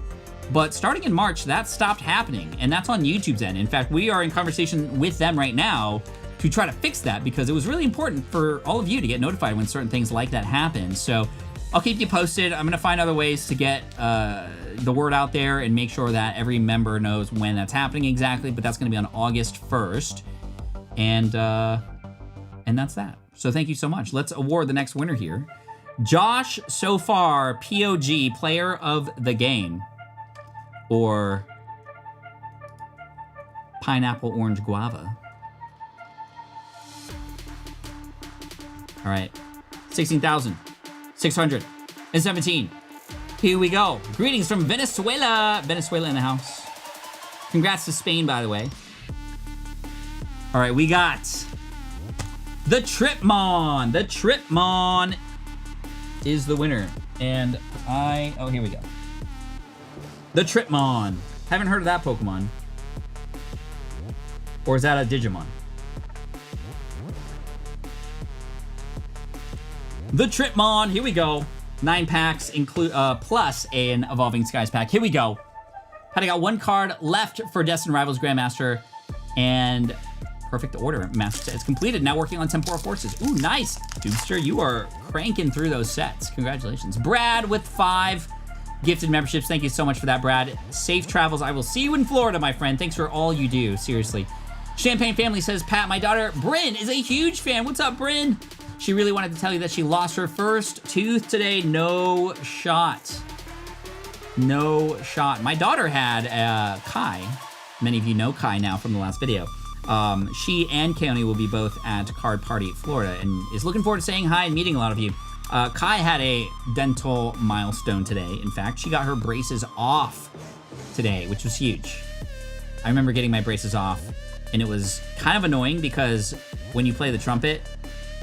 But starting in March, that stopped happening, and that's on YouTube's end. In fact, we are in conversation with them right now to try to fix that, because it was really important for all of you to get notified when certain things like that happen. So I'll keep you posted. I'm gonna find other ways to get the word out there and make sure that every member knows when that's happening exactly, but that's gonna be on August 1st. And that's that. So thank you so much. Let's award the next winner here. Josh, so far, POG, player of the game. Or pineapple, orange, guava. All right, 16,617. Here we go. Greetings from Venezuela. Venezuela in the house. Congrats to Spain, by the way. All right, we got the Thetripmon. The Thetripmon is the winner. And oh, here we go. The Thetripmon. Haven't heard of that Pokemon. Or is that a Digimon? The Thetripmon, here we go. 9 packs, plus an Evolving Skies pack. Here we go. I got 1 card left for Destined Rivals Grandmaster. And perfect order. Master set is completed. Now working on Temporal Forces. Ooh, nice. Dubster, you are cranking through those sets. Congratulations. Brad with 5 gifted memberships. Thank you so much for that, Brad. Safe travels. I will see you in Florida, my friend. Thanks for all you do. Seriously. Champagne Family says, Pat, my daughter Bryn is a huge fan. What's up, Bryn? She really wanted to tell you that she lost her first tooth today. No shot. No shot. My daughter had Kai. Many of you know Kai now from the last video. She and Keone will be both at Card Party, Florida, and is looking forward to saying hi and meeting a lot of you. Kai had a dental milestone today. In fact, she got her braces off today, which was huge. I remember getting my braces off, and it was kind of annoying because when you play the trumpet,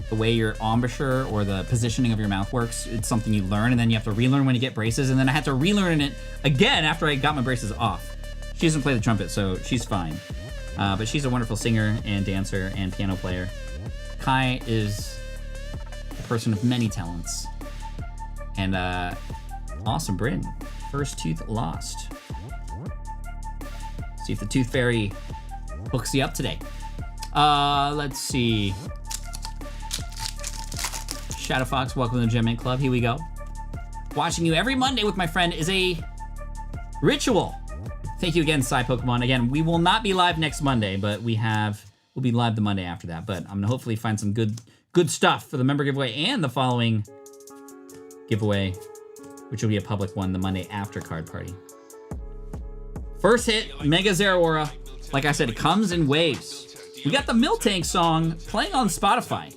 the way your embouchure or the positioning of your mouth works, it's something you learn, and then you have to relearn when you get braces, and then I had to relearn it again after I got my braces off. She doesn't play the trumpet, so she's fine. But she's a wonderful singer and dancer and piano player. Kai is person of many talents. And awesome, Bryn. First tooth lost. See if the Tooth Fairy hooks you up today. Let's see. Shadow Fox, welcome to the Gem Mint Club. Here we go. Watching you every Monday with my friend is a Ritual. Thank you again, Pokemon. Again, we will not be live next Monday, but we'll be live the Monday after that. But I'm gonna hopefully find some good stuff for the member giveaway and the following giveaway, which will be a public one the Monday after Card Party. First hit, Mega Zeraora. Like I said, it comes in waves. We got the Miltank song playing on Spotify.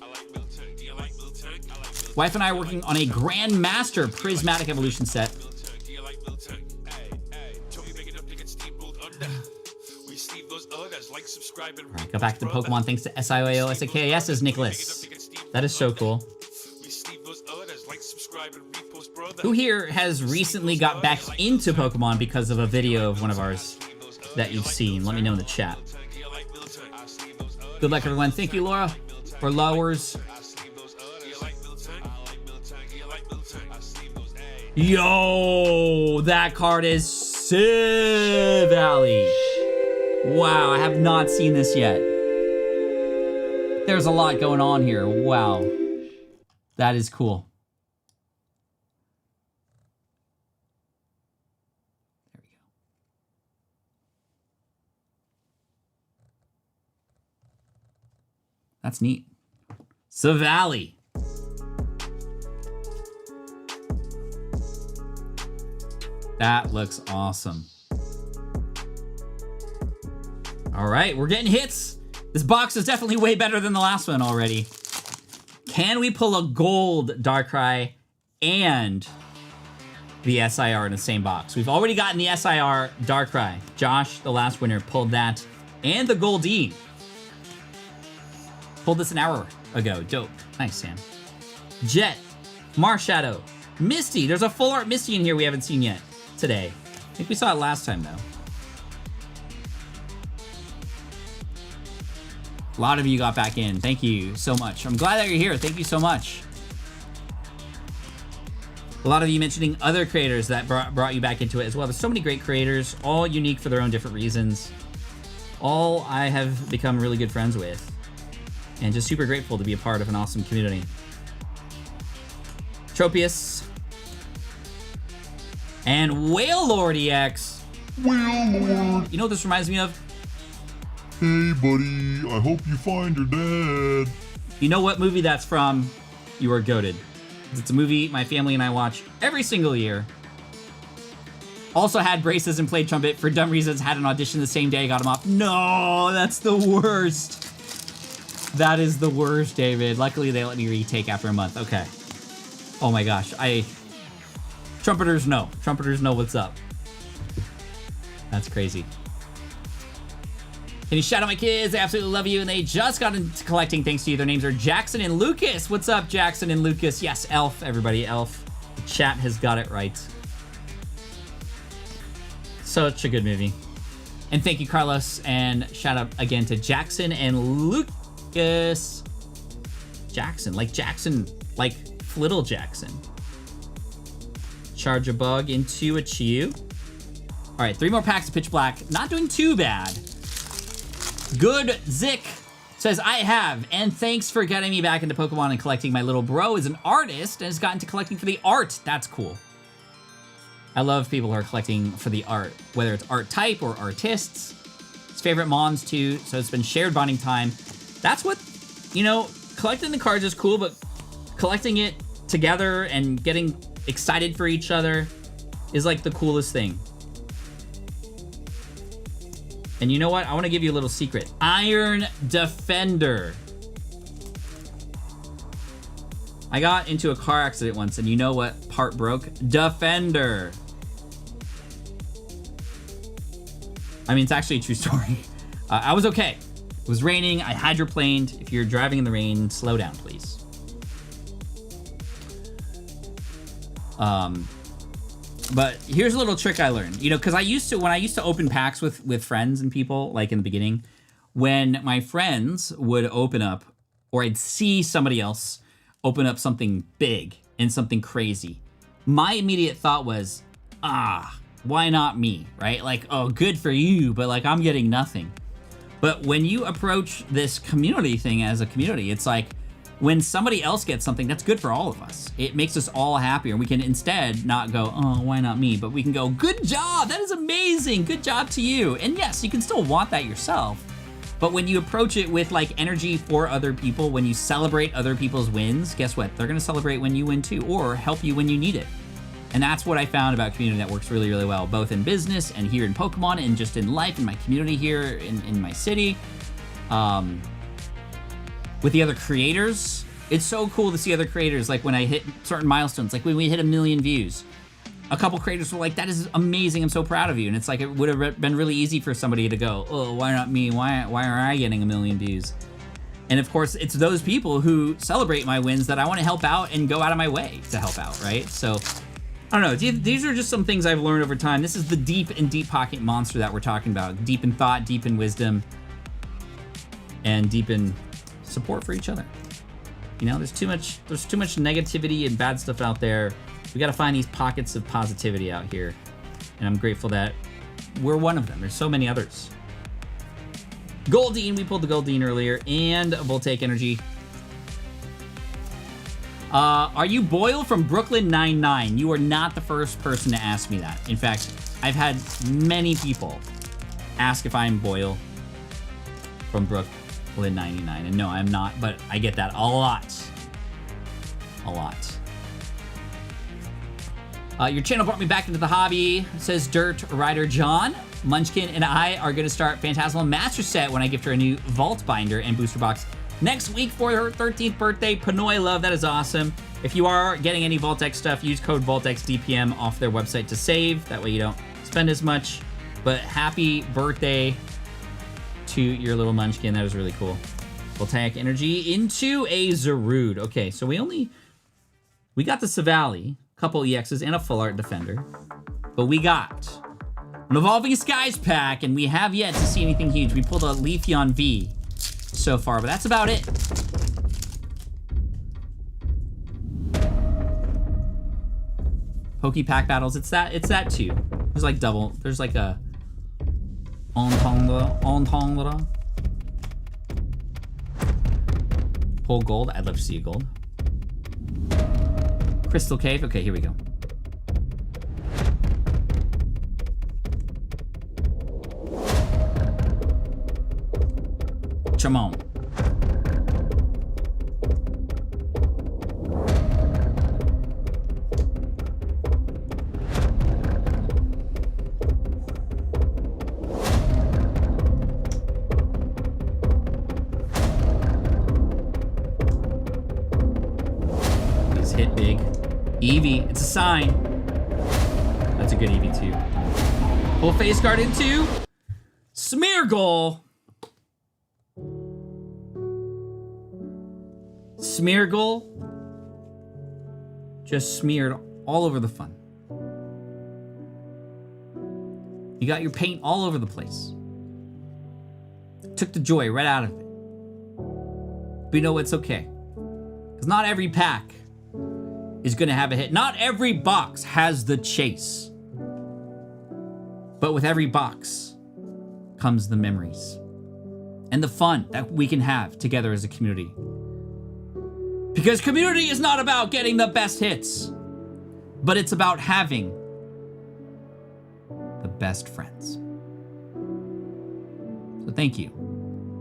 Wife and I are working on a Grandmaster Prismatic Evolution set. Alright, go back to Pokemon thanks to SIOAO SAKAS, says Nicholas. That is so cool. Who here has recently got back into Pokemon because of a video of one of ours that you've seen? Let me know in the chat. Good luck, everyone. Thank you, Laura, or Lowers. Yo, that card is sick, Valley. Wow, I have not seen this yet. There's a lot going on here. Wow. That is cool. There we go. That's neat. Savali. That looks awesome. All right, we're getting hits. This box is definitely way better than the last one already. Can we pull a gold Darkrai and the SIR in the same box? We've already gotten the SIR Darkrai. Josh, the last winner, pulled that. And the Goldeen. Pulled this an hour ago. Dope. Nice, Sam. Jet. Marshadow. Misty. There's a full art Misty in here we haven't seen yet today. I think we saw it last time, though. A lot of you got back in. Thank you so much. I'm glad that you're here. Thank you so much. A lot of you mentioning other creators that brought you back into it as well. There's so many great creators, all unique for their own different reasons. All I have become really good friends with. And just super grateful to be a part of an awesome community. Tropius. And Wailord EX. Wailord. You know what this reminds me of? Hey, buddy, I hope you find your dad. You know what movie that's from? You are goated. It's a movie my family and I watch every single year. Also had braces and played trumpet. For dumb reasons, had an audition the same day, got him off. No, that's the worst. That is the worst, David. Luckily, they let me retake after a month. Okay. Oh my gosh. Trumpeters know. Trumpeters know what's up. That's crazy. Can you shout out my kids? They absolutely love you, and they just got into collecting thanks to you. Their names are Jackson and Lucas. What's up, Jackson and Lucas? Yes, Elf, everybody, Elf. The chat has got it right. Such a good movie. And thank you, Carlos, and shout out again to Jackson and Lucas. Jackson, like Flittle Jackson. Charge a bug into a Chew. All right, 3 more packs of Pitch Black. Not doing too bad. Good Zick says, I have, and thanks for getting me back into Pokemon and collecting. My little bro is an artist and has gotten to collecting for the art. That's cool. I love people who are collecting for the art, whether it's art type or artists. His favorite Mons too, so it's been shared bonding time. That's what, you know, collecting the cards is cool, but collecting it together and getting excited for each other is like the coolest thing. And you know what? I want to give you a little secret. Iron Defender. I got into a car accident once, and you know what part broke? Defender. I mean, it's actually a true story. I was okay. It was raining. I hydroplaned. If you're driving in the rain, slow down, please. But here's a little trick I learned, you know, because when I used to open packs with friends and people, like in the beginning, when my friends would open up, or I'd see somebody else open up something big and something crazy, my immediate thought was, why not me, right? Like, oh, good for you, but like I'm getting nothing. But when you approach this community thing as a community, it's like, when somebody else gets something, that's good for all of us. It makes us all happier. We can instead not go, oh, why not me? But we can go, good job, that is amazing, good job to you. And yes, you can still want that yourself. But when you approach it with like energy for other people, when you celebrate other people's wins, guess what? They're gonna celebrate when you win too, or help you when you need it. And that's what I found about community that works really, really well, both in business and here in Pokemon and just in life, in my community here in my city. With the other creators, it's so cool to see other creators, like when I hit certain milestones, like when we hit 1 million views. A couple creators were like, that is amazing, I'm so proud of you. And it's like, it would have been really easy for somebody to go, oh, why not me? Why are I getting 1 million views? And of course, it's those people who celebrate my wins that I want to help out and go out of my way to help out, right? So, I don't know, these are just some things I've learned over time. This is the deep and deep pocket monster that we're talking about. Deep in thought, deep in wisdom, and deep in support for each other. You know, there's too much negativity and bad stuff out there. We gotta find these pockets of positivity out here. And I'm grateful that we're one of them. There's so many others. Goldine, we pulled the Goldine earlier, and Voltaic Energy. Are you Boyle from Brooklyn Nine-Nine? You are not the first person to ask me that. In fact, I've had many people ask if I'm Boyle from Brooklyn 99, and no, I'm not, but I get that a lot. A lot. Your channel brought me back into the hobby, says Dirt Rider John. Munchkin and I are going to start Phantasmal Master Set when I gift her a new Vault Binder and Booster Box next week for her 13th birthday. Panoy love, that is awesome. If you are getting any Vault-X stuff, use code VaultXDPM off their website to save. That way you don't spend as much. But happy birthday to your little Munchkin. That was really cool. Voltaic Energy into a Zarude. Okay, so we got the Savali, a couple EXs, and a Full Art Defender. But we got an Evolving Skies pack, and we have yet to see anything huge. We pulled a Leafeon V so far, but that's about it. Poke Pack battles, it's that too. There's like double, there's like a entendre. Pull gold, I'd love to see a gold. Crystal Cave, okay, here we go. Chamon. He's hit big. Eevee, it's a sign. That's a good Eevee too. Full face guard into Smeargle. Smeargle just smeared all over the fun. You got your paint all over the place. Took the joy right out of it. But you know it's okay. Because not every pack is gonna have a hit. Not every box has the chase. But with every box comes the memories and the fun that we can have together as a community. Because community is not about getting the best hits, but it's about having the best friends. So thank you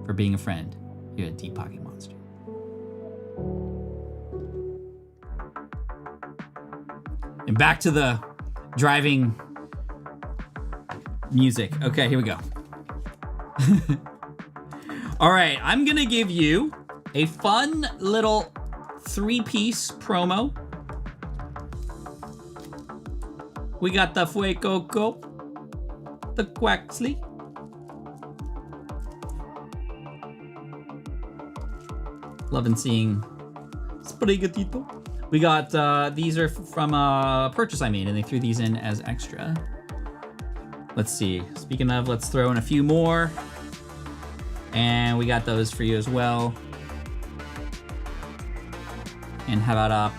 for being a friend here at Deep Pocket Monster. And back to the driving music. Okay, here we go. All right, I'm gonna give you a fun little 3-piece promo. We got the Fuecoco, the Quaxley, loving seeing Sprigatito. We got, these are from a purchase I made, and they threw these in as extra. Let's see, speaking of, let's throw in a few more. And we got those for you as well. And how about all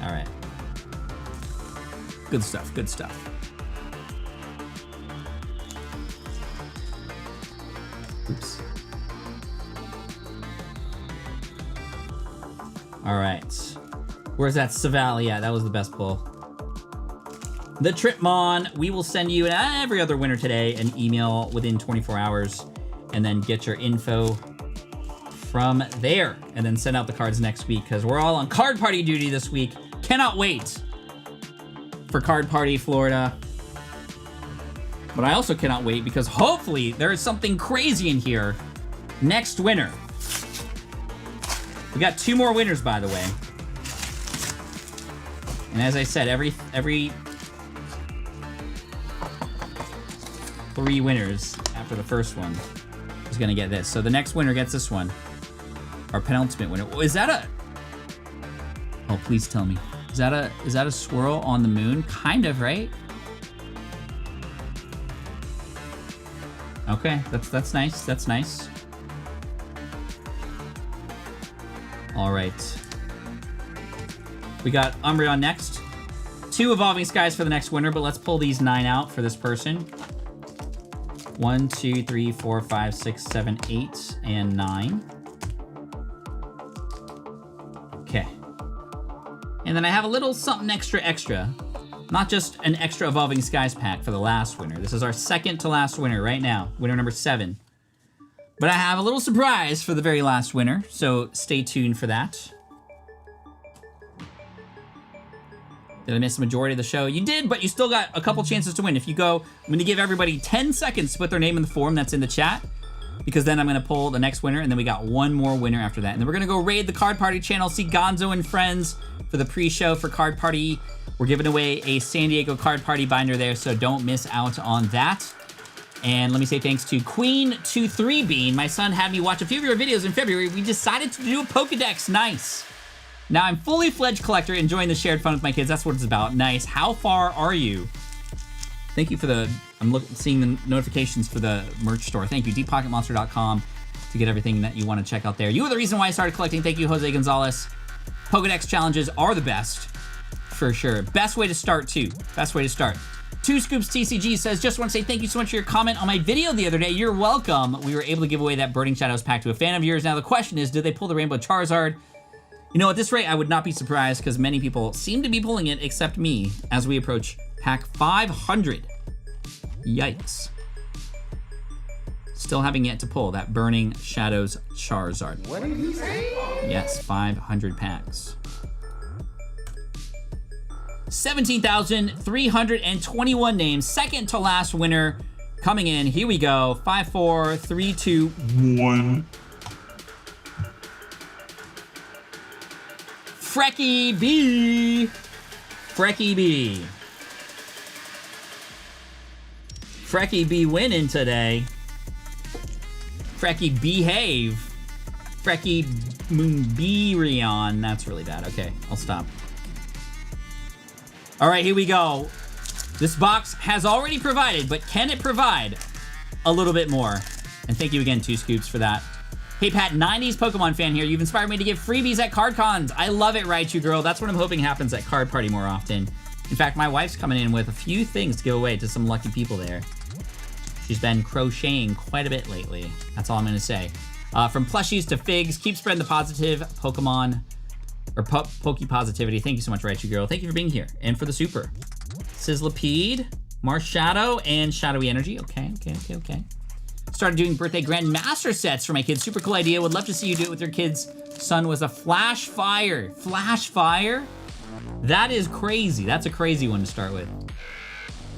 right. Good stuff, good stuff. Oops. All right. Where's that Savali? Yeah, that was the best pull. The Thetripmon, we will send you and every other winner today an email within 24 hours and then get your info from there and then send out the cards next week because we're all on card party duty this week. Cannot wait for Card Party Florida. But I also cannot wait because hopefully there is something crazy in here. Next winner. We got 2 more winners, by the way. And as I said, every 3 winners after the first one is gonna get this. So the next winner gets this one. Our penultimate winner. Is that a... Oh, please tell me. Is that a swirl on the moon? Kind of, right? Okay, that's nice. That's nice. All right. We got Umbreon next. 2 Evolving Skies for the next winner, but let's pull these 9 out for this person. 1, 2, 3, 4, 5, 6, 7, 8, and 9. Okay. And then I have a little something extra. Not just an extra Evolving Skies pack for the last winner. This is our second to last winner right now. Winner number 7. But I have a little surprise for the very last winner, so stay tuned for that. Did I miss the majority of the show? You did, but you still got a couple chances to win. If you go, I'm going to give everybody 10 seconds to put their name in the form that's in the chat, because then I'm going to pull the next winner, and then we got 1 more winner after that. And then we're going to go raid the Card Party channel, see Gonzo and friends for the pre-show for Card Party. We're giving away a San Diego Card Party binder there, so don't miss out on that. And let me say thanks to Queen23Bean. My son had me watch a few of your videos in February. We decided to do a Pokedex. Nice. Now I'm fully fledged collector, enjoying the shared fun with my kids. That's what it's about. Nice. How far are you? Thank you for the... I'm seeing the notifications for the merch store. Thank you. DeepPocketMonster.com to get everything that you want to check out there. You are the reason why I started collecting. Thank you, Jose Gonzalez. Pokedex challenges are the best. For sure. Best way to start, too. Best way to start. 2 Scoops TCG says, just want to say thank you so much for your comment on my video the other day. You're welcome. We were able to give away that Burning Shadows pack to a fan of yours. Now the question is, did they pull the Rainbow Charizard? You know, at this rate, I would not be surprised because many people seem to be pulling it except me as we approach pack 500. Yikes. Still having yet to pull that Burning Shadows Charizard. What did he say? Yes, 500 packs. 17,321 names. Second to last winner coming in. Here we go. 5, 4, 3, 2, 1. Frecky B. Frecky B. Frecky B winning today. Frecky behave. Frecky Moonberion. That's really bad. Okay, I'll stop. All right, here we go. This box has already provided, but can it provide a little bit more? And thank you again, 2 Scoops, for that. Hey, Pat, 90s Pokemon fan here. You've inspired me to give freebies at card cons. I love it, Raichu girl. That's what I'm hoping happens at Card Party more often. In fact, my wife's coming in with a few things to give away to some lucky people there. She's been crocheting quite a bit lately. That's all I'm going to say. From plushies to figs, keep spreading the positive Pokemon... or Poke Positivity. Thank you so much, Raichu Girl. Thank you for being here. And for the super. Sizzlipede, Marshadow, and Shadowy Energy. Okay. Started doing birthday Grandmaster sets for my kids. Super cool idea. Would love to see you do it with your kids. Son was a Flash Fire. Flash Fire? That is crazy. That's a crazy one to start with.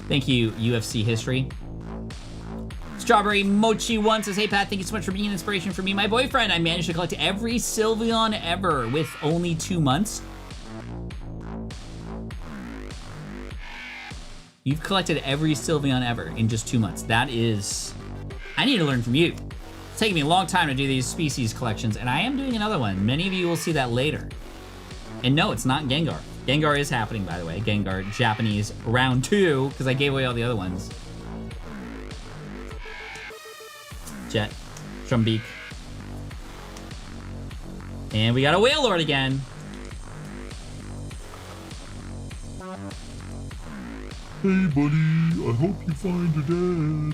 Thank you, UFC History. Strawberry Mochi One says, hey Pat, thank you so much for being an inspiration for me and my boyfriend. I managed to collect every Sylveon ever with only 2 months. You've collected every Sylveon ever in just 2 months. That is... I need to learn from you. It's taken me a long time to do these species collections, and I am doing another one. Many of you will see that later. And no, it's not Gengar. Gengar is happening, by the way. Gengar Japanese round 2, because I gave away all the other ones. Jet, Trumbeak. And we got a Wailord again. Hey, buddy, I hope you find your dad.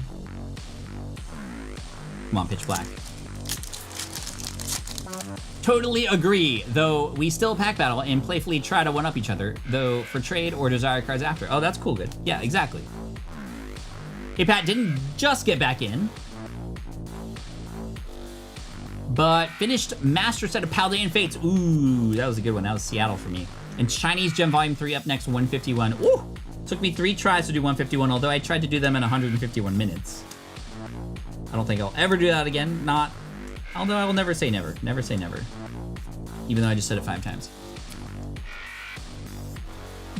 Come on, Pitch Black. totally agree, though we still pack battle and playfully try to one-up each other, though for trade or desire cards after. Oh, that's cool, good. Yeah, exactly. Hey, Pat didn't just get back in, but finished Master Set of Paldean Fates. Ooh, that was a good one. That was Seattle for me. And Chinese Gem Volume 3 up next, 151. Ooh, took me 3 tries to do 151, although I tried to do them in 151 minutes. I don't think I'll ever do that again. Not, although I will never say never. Never say never. Even though I just said it 5 times.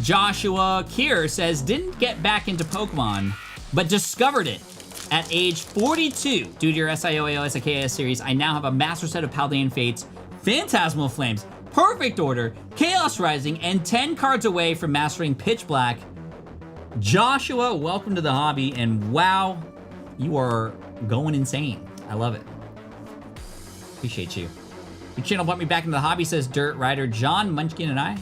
Joshua Kier says, didn't get back into Pokemon, but discovered it at age 42. Due to your SIOAO SIKAS series, I now have a master set of Paldean Fates, Phantasmal Flames, Perfect Order, Chaos Rising, and 10 cards away from mastering Pitch Black. Joshua, welcome to the hobby, and wow, you are going insane. I love it. Appreciate you. Your channel brought me back into the hobby, says Dirt Rider John Munchkin and I.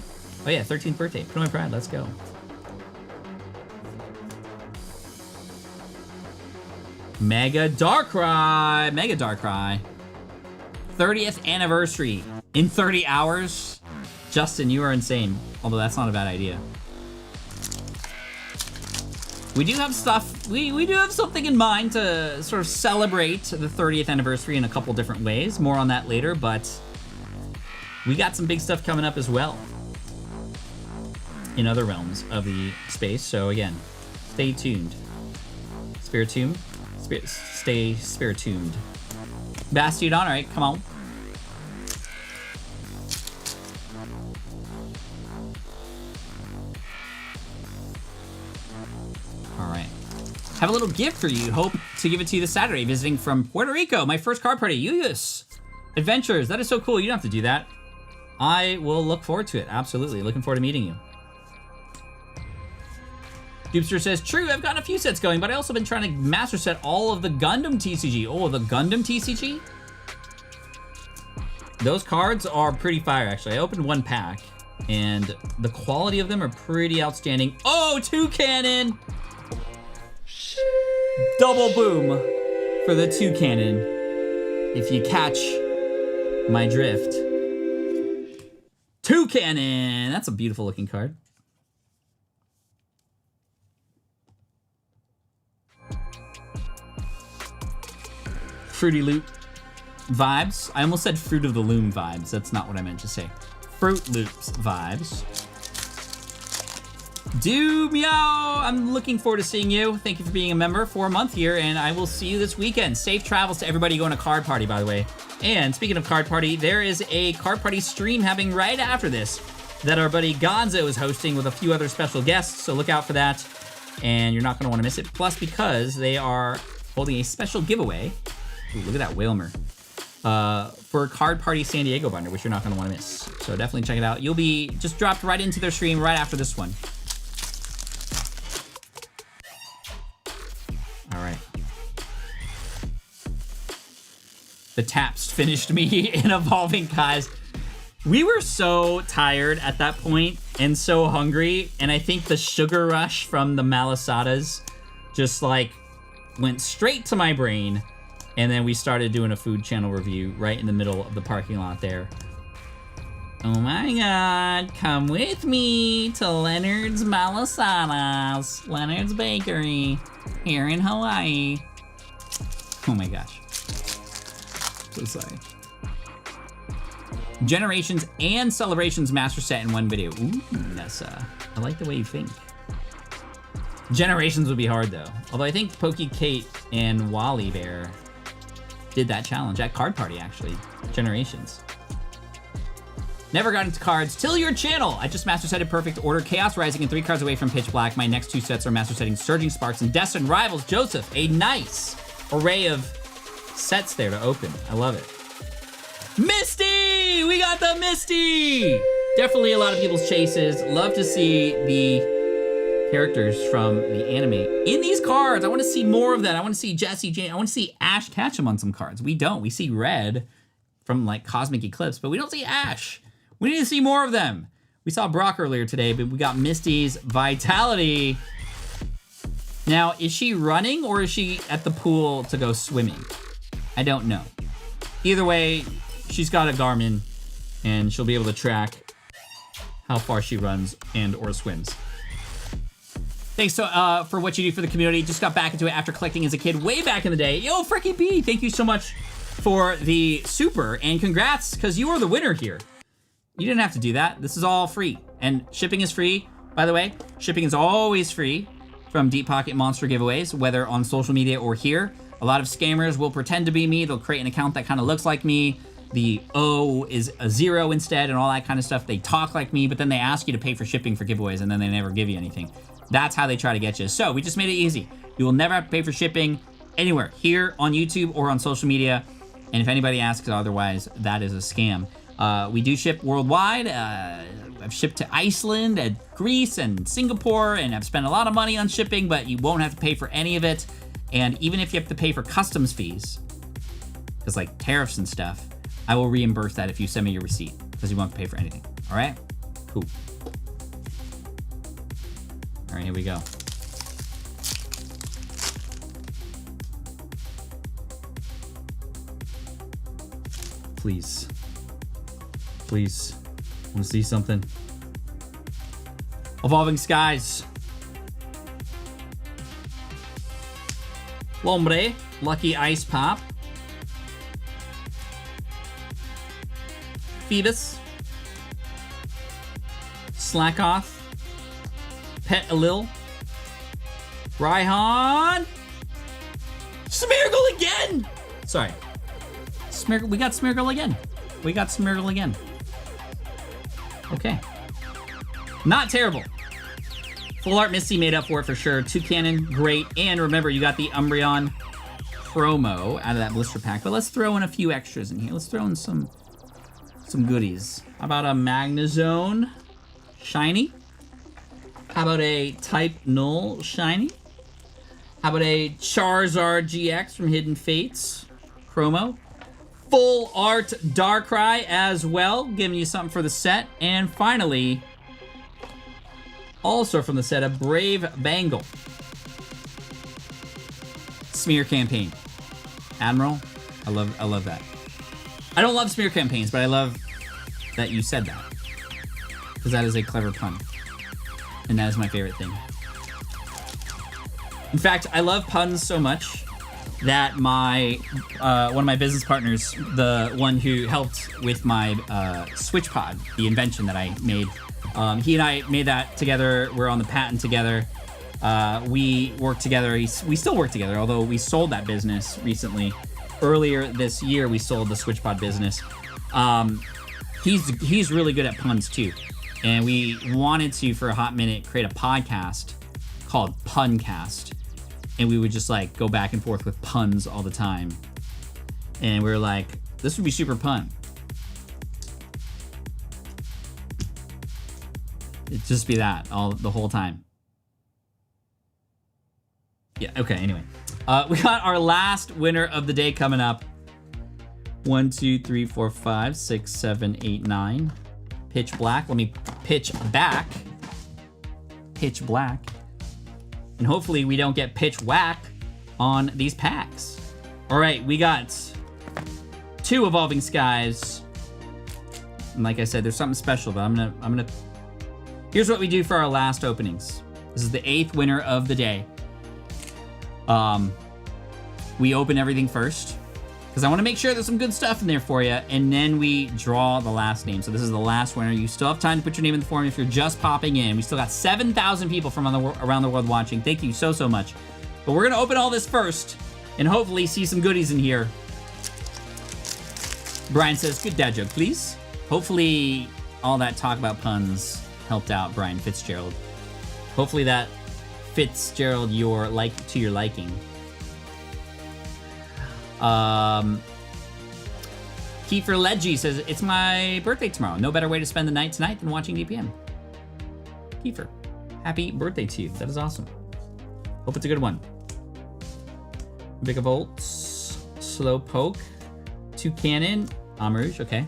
Oh yeah, 13th birthday. Put on my pride, let's go. Mega Darkrai. Mega Darkrai. 30th anniversary in 30 hours. Justin, you are insane. Although that's not a bad idea. We do have stuff, we do have something in mind to sort of celebrate the 30th anniversary in a couple different ways. More on that later, but we got some big stuff coming up as well in other realms of the space. So again, stay tuned. Spiritomb? Stay Spiritomb. Bastion, all right, come on. All right. Have a little gift for you. Hope to give it to you this Saturday. Visiting from Puerto Rico. My first card party. Yuyus. Adventures. That is so cool. You don't have to do that. I will look forward to it. Absolutely. Looking forward to meeting you. Dupster says, true, I've gotten a few sets going, but I also been trying to master set all of the Gundam TCG. Oh, the Gundam TCG? Those cards are pretty fire, actually. I opened 1 pack, and the quality of them are pretty outstanding. Oh, 2 cannon! Double boom for the 2 cannon, if you catch my drift. 2 cannon! That's a beautiful looking card. Fruity Loop vibes. I almost said Fruit of the Loom vibes. That's not what I meant to say. Fruit Loops vibes. Do meow. I'm looking forward to seeing you. Thank you for being a member for a month here, and I will see you this weekend. Safe travels to everybody going to Card Party, by the way. And speaking of Card Party, there is a Card Party stream happening right after this that our buddy Gonzo is hosting with a few other special guests, so look out for that, and you're not going to want to miss it. Plus, because they are holding a special giveaway. Ooh, look at that Whalmer. For Card Party San Diego binder, which you're not going to want to miss. So definitely check it out. You'll be just dropped right into their stream right after this one. All right. The taps finished me in Evolving Kais. We were so tired at that point and so hungry, and I think the sugar rush from the malasadas just like went straight to my brain. And then we started doing a food channel review right in the middle of the parking lot there. Oh my God, come with me to Leonard's Malasadas, Leonard's Bakery, here in Hawaii. Oh my gosh. So sorry. Generations and Celebrations Master Set in one video. Ooh, Nessa, I like the way you think. Generations would be hard though. Although I think Pokey Kate and Wally Bear did that challenge at Card Party, actually. Generations. Never got into cards till your channel. I just master setted Perfect Order, Chaos Rising, and 3 cards away from Pitch Black. My next 2 sets are master setting Surging Sparks and Destined Rivals. Joseph, a nice array of sets there to open. I love it. Misty! We got the Misty! Definitely a lot of people's chases. Love to see the characters from the anime in these cards. I want to see more of that. I want to see Jesse, Jane. I want to see Ash Ketchum on some cards. We don't. We see Red from like Cosmic Eclipse, but we don't see Ash. We need to see more of them. We saw Brock earlier today, but we got Misty's Vitality. Now, is she running or is she at the pool to go swimming? I don't know. Either way, she's got a Garmin and she'll be able to track how far she runs and or swims. Thanks for what you do for the community. Just got back into it after collecting as a kid way back in the day. Yo, Freaky B, thank you so much for the super, and congrats, because you are the winner here. You didn't have to do that. This is all free, and shipping is free. By the way, shipping is always free from Deep Pocket Monster giveaways, whether on social media or here. A lot of scammers will pretend to be me. They'll create an account that kind of looks like me. The O is a 0 instead and all that kind of stuff. They talk like me, but then they ask you to pay for shipping for giveaways, and then they never give you anything. That's how they try to get you. So we just made it easy. You will never have to pay for shipping anywhere, here on YouTube or on social media. And if anybody asks otherwise, that is a scam. We do ship worldwide. I've shipped to Iceland and Greece and Singapore, and I've spent a lot of money on shipping, but you won't have to pay for any of it. And even if you have to pay for customs fees, because like tariffs and stuff, I will reimburse that if you send me your receipt, because you won't have to pay for anything. All right? Cool. All right, here we go. Please. Please. I want to see something. Evolving Skies. Lombre. Lucky Ice Pop. Phoebus. Slackoth. Pet Alil. Raihan. Smeargle again! Sorry. Smeargle, we got Smeargle again. We got Smeargle again. Okay. Not terrible. Full Art Misty made up for it for sure. Toucannon, great. And remember, you got the Umbreon promo out of that blister pack. But let's throw in a few extras in here. Let's throw in some goodies. How about a Magnezone shiny? How about a Type Null shiny? How about a Charizard GX from Hidden Fates promo? Full Art Darkrai as well, giving you something for the set. And finally, also from the set, a Brave Bangle. Smear campaign. Admiral, I love that. I don't love smear campaigns, but I love that you said that, because that is a clever pun, and that is my favorite thing. In fact, I love puns so much that my one of my business partners, the one who helped with my Switch Pod, the invention that I made, he and I made that together. We're on the patent together. We work together. We still work together, although we sold that business recently. Earlier this year, we sold the Switch Pod business. He's really good at puns too, and we wanted to, for a hot minute, create a podcast called Puncast. And we would just like go back and forth with puns all the time. And we were like, this would be super pun. It'd just be that the whole time. Yeah, okay, anyway. We got our last winner of the day coming up. 1, 2, 3, 4, 5, 6, 7, 8, 9. Pitch black. Let me pitch back. Pitch black. And hopefully we don't get pitch whack on these packs. All right, we got 2 Evolving Skies. And like I said, there's something special, but I'm gonna. Here's what we do for our last openings. This is the 8th winner of the day. We open everything first, because I want to make sure there's some good stuff in there for you, and then we draw the last name. So this is the last winner. You still have time to put your name in the form if you're just popping in. We still got 7,000 people from around the world watching. Thank you so much. But we're gonna open all this first, and hopefully see some goodies in here. Brian says, good dad joke, please. Hopefully all that talk about puns helped out Brian Fitzgerald. Hopefully that Fitzgerald to your liking. Kiefer Ledgy says, it's my birthday tomorrow. No better way to spend the night tonight than watching DPM. Kiefer, happy birthday to you. That is awesome. Hope it's a good one. Bigavolts, Slowpoke, Toucannon, Amrouge, okay.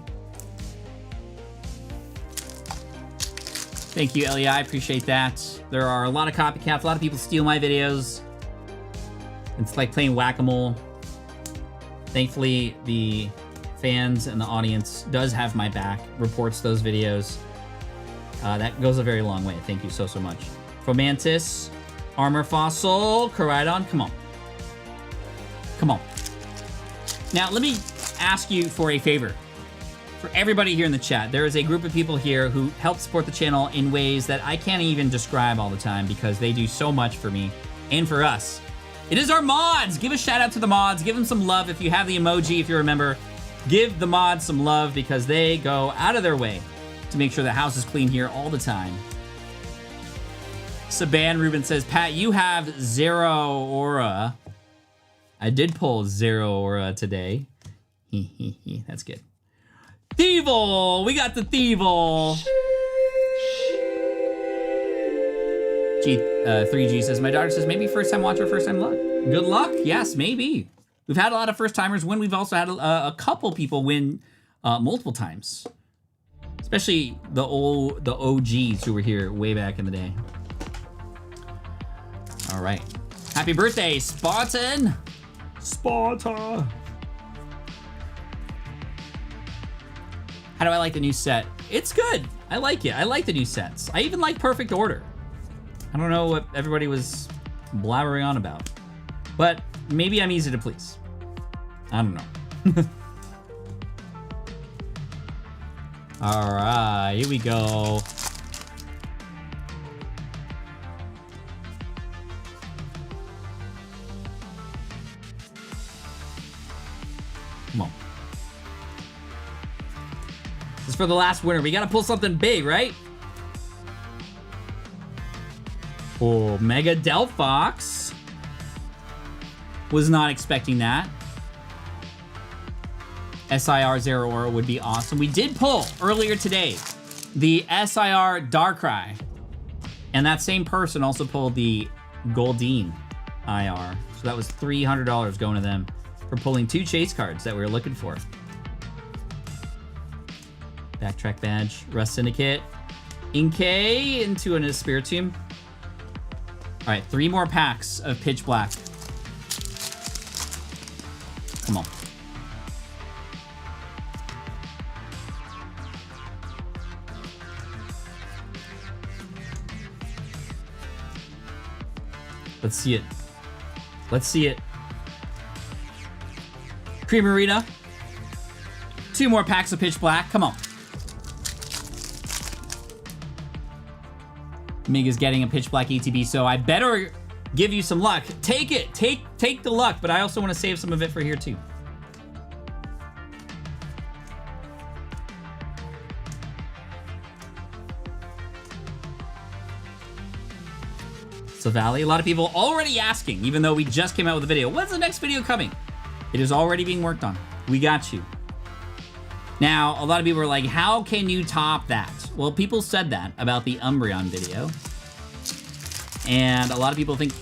Thank you, LEI, appreciate that. There are a lot of copycats, a lot of people steal my videos. It's like playing whack-a-mole. Thankfully, the fans and the audience does have my back, reports those videos. That goes a very long way. Thank you so much. Fomantis, Armor Fossil, Koridon, come on. Come on. Now, let me ask you for a favor. For everybody here in the chat, there is a group of people here who help support the channel in ways that I can't even describe all the time because they do so much for me and for us. It is our mods. Give a shout out to the mods. Give them some love. If you have the emoji, if you remember, give the mods some love because they go out of their way to make sure the house is clean here all the time. Saban Ruben says, Pat, you have 0 aura. I did pull 0 aura today. That's good. Thievel! We got the Thievel! 3G says, my daughter says, maybe first time watcher, first time luck. Good luck? Yes, maybe. We've had a lot of first timers win. We've also had a couple people win multiple times. Especially the OGs who were here way back in the day. All right. Happy birthday, Spartan! Sparta! How do I like the new set? It's good. I like it. I like the new sets. I even like Perfect Order. I don't know what everybody was blabbering on about. But maybe I'm easy to please. I don't know. All right, here we go. Come on. This is for the last winner. We gotta pull something big, right? Oh, Mega Delphox. Was not expecting that. SIR Zero Aura would be awesome. We did pull earlier today the SIR Darkrai. And that same person also pulled the Goldeen IR. So that was $300 going to them for pulling 2 chase cards that we were looking for. Backtrack Badge, Rust Syndicate, Inkay into a Spiritomb. All right, 3 more packs of Pitch Black. Come on. Let's see it. Let's see it. Creamerita. 2 more packs of Pitch Black. Come on. Miga's getting a Pitch Black ETB, so I better give you some luck. Take it. Take the luck, but I also want to save some of it for here too. So Valley, a lot of people already asking, even though we just came out with a video, when's the next video coming? It is already being worked on. We got you. Now, a lot of people are like, how can you top that? Well, people said that about the Umbreon video. And a lot of people think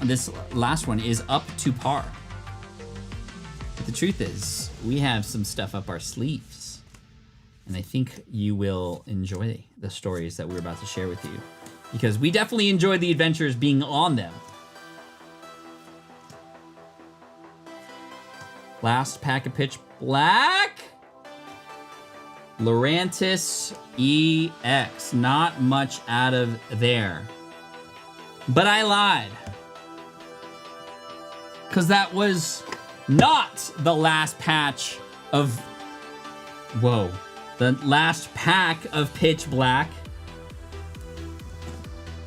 this last one is up to par. But the truth is, we have some stuff up our sleeves. And I think you will enjoy the stories that we're about to share with you. Because we definitely enjoyed the adventures being on them. Last pack of Pitch Black. Lurantis EX. Not much out of there. But I lied. Because that was not the last patch of... Whoa. The last pack of Pitch Black.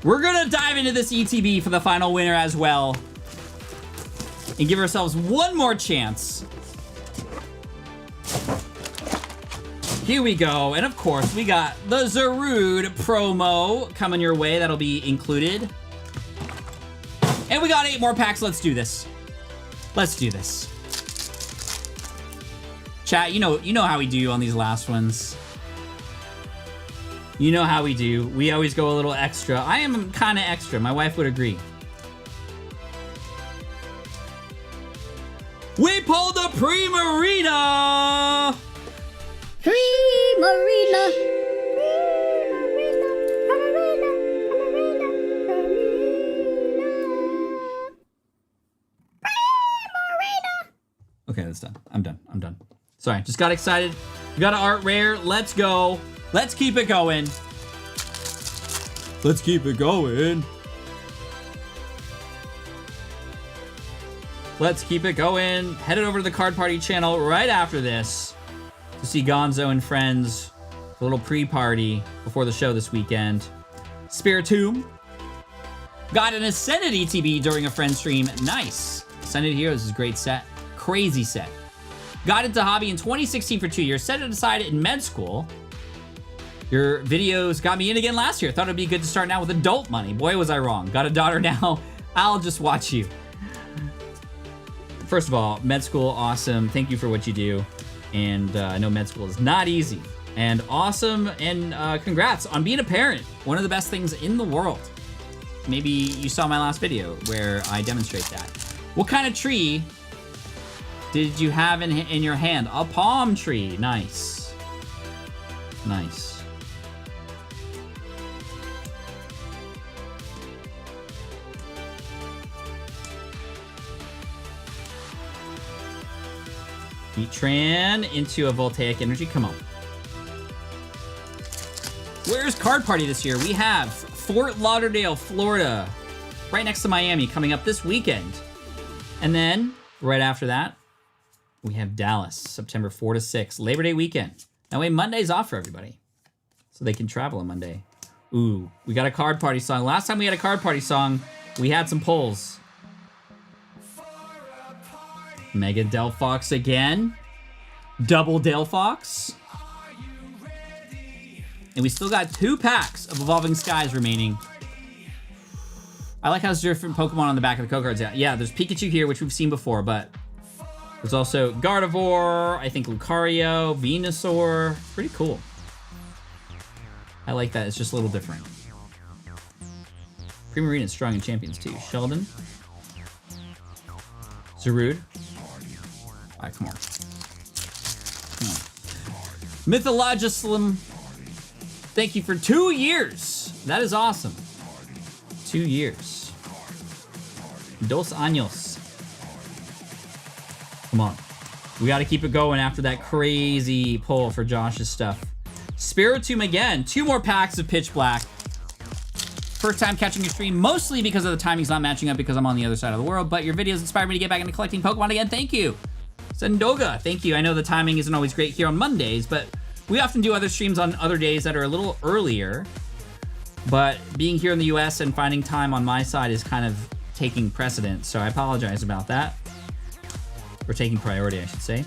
We're gonna dive into this ETB for the final winner as well. And give ourselves one more chance. Here we go. And of course, we got the Zarude promo coming your way. That'll be included. And we got 8 more packs. Let's do this. Let's do this. Chat, you know how we do on these last ones. You know how we do. We always go a little extra. I am kind of extra. My wife would agree. We pulled the Primarina! Primarina! Okay, that's done. I'm done. Sorry, just got excited. We got an art rare. Let's go. Let's keep it going. Let's keep it going. Let's keep it going. Headed over to the Card Party channel right after this to see Gonzo and friends. A little pre-party before the show this weekend. Spiritomb. Got an Ascended ETB during a friend stream. Nice. Ascended Heroes is a great set. Crazy set. Got into hobby in 2016 for 2 years. Set it aside in med school. Your videos got me in again last year. Thought it'd be good to start now with adult money. Boy, was I wrong. Got a daughter now. I'll just watch you. First of all, med school, awesome. Thank you for what you do. And I know med school is not easy. And awesome, and congrats on being a parent. One of the best things in the world. Maybe you saw my last video where I demonstrate that. What kind of tree did you have in your hand? A palm tree. Nice. Nice. Heatran into a Voltaic Energy. Come on. Where's Card Party this year? We have Fort Lauderdale, Florida, right next to Miami, coming up this weekend. And then, right after that, we have Dallas, September 4 to 6, Labor Day weekend. That way, Monday's off for everybody, so they can travel on Monday. Ooh, we got a Card Party song. Last time we had a Card Party song, we had some polls. Mega Delphox again. Double Delphox. And we still got 2 packs of Evolving Skies remaining. I like how there's different Pokemon on the back of the code cards. Yeah, there's Pikachu here, which we've seen before, but there's also Gardevoir, I think Lucario, Venusaur. Pretty cool. I like that. It's just a little different. Primarina is strong in champions too. Sheldon. Zarude. All right, come on. Come on. Mythologislim. Thank you for 2 years. That is awesome. 2 years. Dos años. Come on. We got to keep it going after that crazy pull for Josh's stuff. Spiritomb again. 2 more packs of Pitch Black. First time catching your stream, mostly because of the timing's not matching up because I'm on the other side of the world, but your videos inspired me to get back into collecting Pokemon again. Thank you. Sendoga, thank you. I know the timing isn't always great here on Mondays, but we often do other streams on other days that are a little earlier. But being here in the US and finding time on my side is kind of taking precedence, so I apologize about that. Or taking priority, I should say.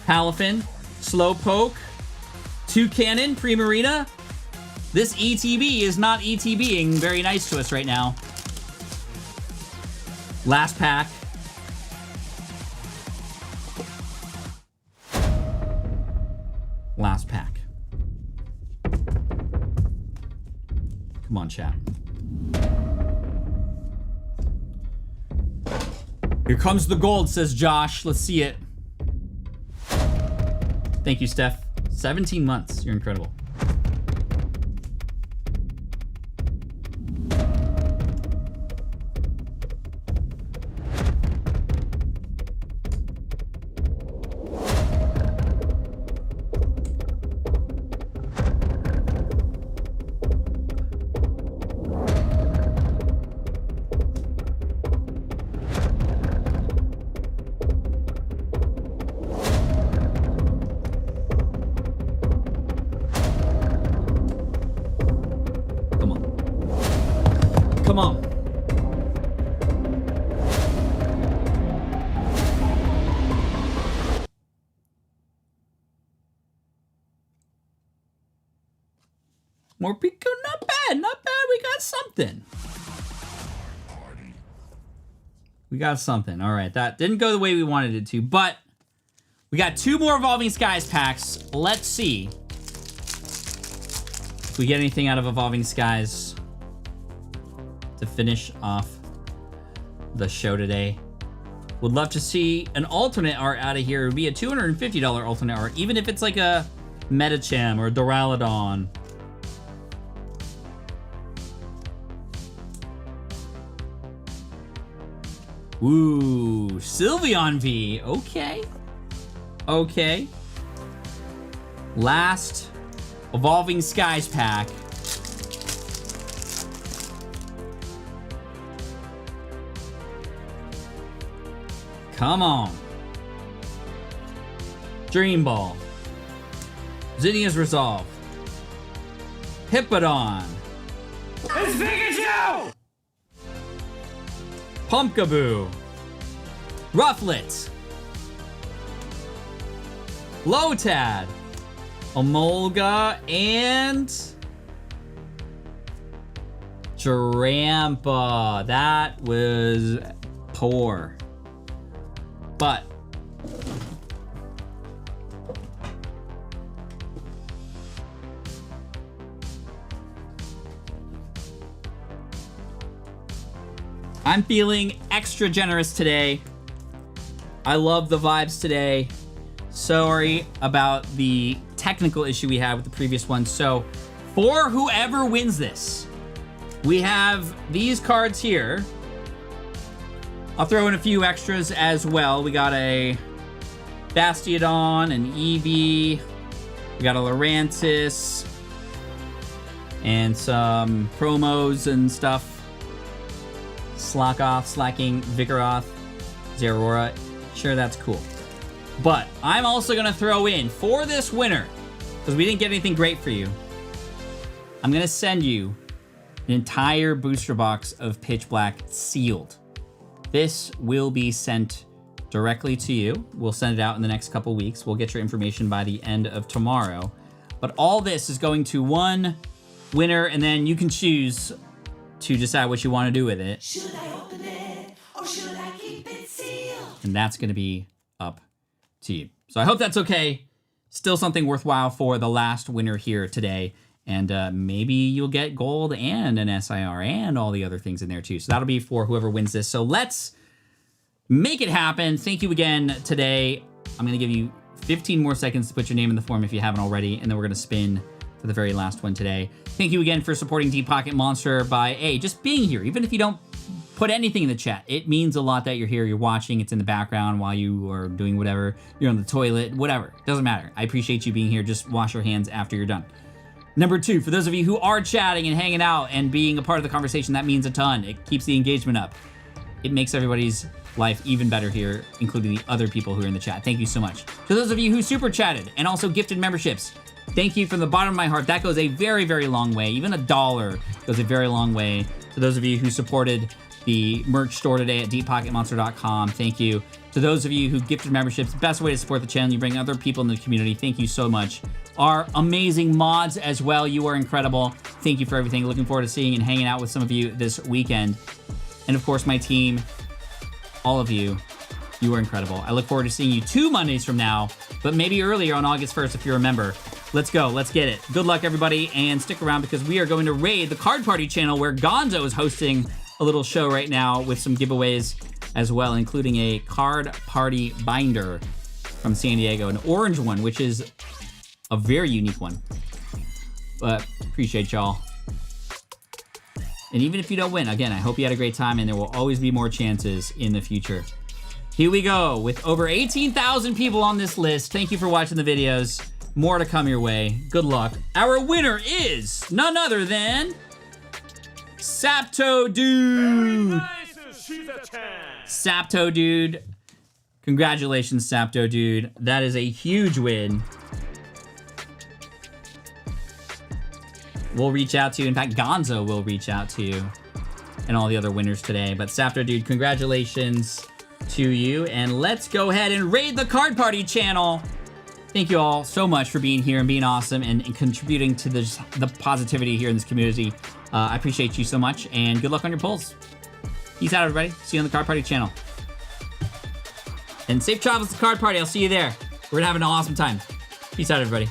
Palafin, Slowpoke, Toucannon, Primarina. This ETB is not ETBing very nice to us right now. Last pack. Last pack. Come on, chat. Here comes the gold, says Josh. Let's see it. Thank you, Steph. 17 months. You're incredible. Come on. More Pico, not bad, not bad. We got something. We got something. All right, that didn't go the way we wanted it to, but we got 2 more Evolving Skies packs. Let's see if we get anything out of Evolving Skies to finish off the show today. Would love to see an alternate art out of here. It would be a $250 alternate art, even if it's like a Medicham or a Duraludon. Ooh, Sylveon V. Okay. Okay. Last Evolving Skies pack. Come on. Dream Ball. Zinnia's Resolve. Hippodon. It's Pikachu! Pumpkaboo. Rufflet. Lotad. Emolga and Drampa. That was poor. But I'm feeling extra generous today. I love the vibes today. Sorry about the technical issue we had with the previous one. So for whoever wins this, we have these cards here. I'll throw in a few extras as well. We got a Bastiodon, an Eevee, we got a Lurantis, and some promos and stuff. Slackoff, Slacking, Vigoroth, Zeraora. Sure, that's cool. But I'm also gonna throw in, for this winner, because we didn't get anything great for you, I'm gonna send you an entire booster box of Pitch Black sealed. This will be sent directly to you. We'll send it out in the next couple weeks. We'll get your information by the end of tomorrow. But all this is going to one winner, and then you can choose to decide what you want to do with it. Should I open it or should I keep it sealed? And that's going to be up to you. So I hope that's okay. Still something worthwhile for the last winner here today. And maybe you'll get gold and an SIR and all the other things in there too. So that'll be for whoever wins this. So let's make it happen. Thank you again today. I'm going to give you 15 more seconds to put your name in the form if you haven't already. And then we're going to spin for the very last one today. Thank you again for supporting Deep Pocket Monster by, just being here. Even if you don't put anything in the chat, it means a lot that you're here, you're watching, it's in the background while you are doing whatever, you're on the toilet, whatever. Doesn't matter. I appreciate you being here. Just wash your hands after you're done. Number two, for those of you who are chatting and hanging out and being a part of the conversation, that means a ton. It keeps the engagement up. It makes everybody's life even better here, including the other people who are in the chat. Thank you so much. To those of you who super chatted and also gifted memberships, thank you from the bottom of my heart. That goes a very, very long way. Even $1 goes a very long way. To those of you who supported the merch store today at deeppocketmonster.com, thank you. To those of you who gifted memberships, best way to support the channel, you bring other people in the community. Thank you so much. Our amazing mods as well, you are incredible. Thank you for everything. Looking forward to seeing and hanging out with some of you this weekend. And of course, my team, all of you, you are incredible. I look forward to seeing you 2 Mondays from now, but maybe earlier on August 1st if you're a member. Let's go, let's get it. Good luck, everybody, and stick around because we are going to raid the Card Party channel where Gonzo is hosting a little show right now with some giveaways as well, including a Card Party binder from San Diego, an orange one, which is a very unique one. But appreciate y'all. And even if you don't win, again, I hope you had a great time and there will always be more chances in the future. Here we go with over 18,000 people on this list. Thank you for watching the videos. More to come your way. Good luck. Our winner is none other than Saputodude. Saputodude. Congratulations, Saputodude. That is a huge win. We'll reach out to you. In fact, Gonzo will reach out to you and all the other winners today. But Saputodude, congratulations to you. And let's go ahead and raid the Card Party channel. Thank you all so much for being here and being awesome and contributing to the positivity here in this community. I appreciate you so much, and good luck on your polls. Peace out, everybody. See you on the Card Party channel. And safe travels to the Card Party. I'll see you there. We're gonna have an awesome time. Peace out, everybody.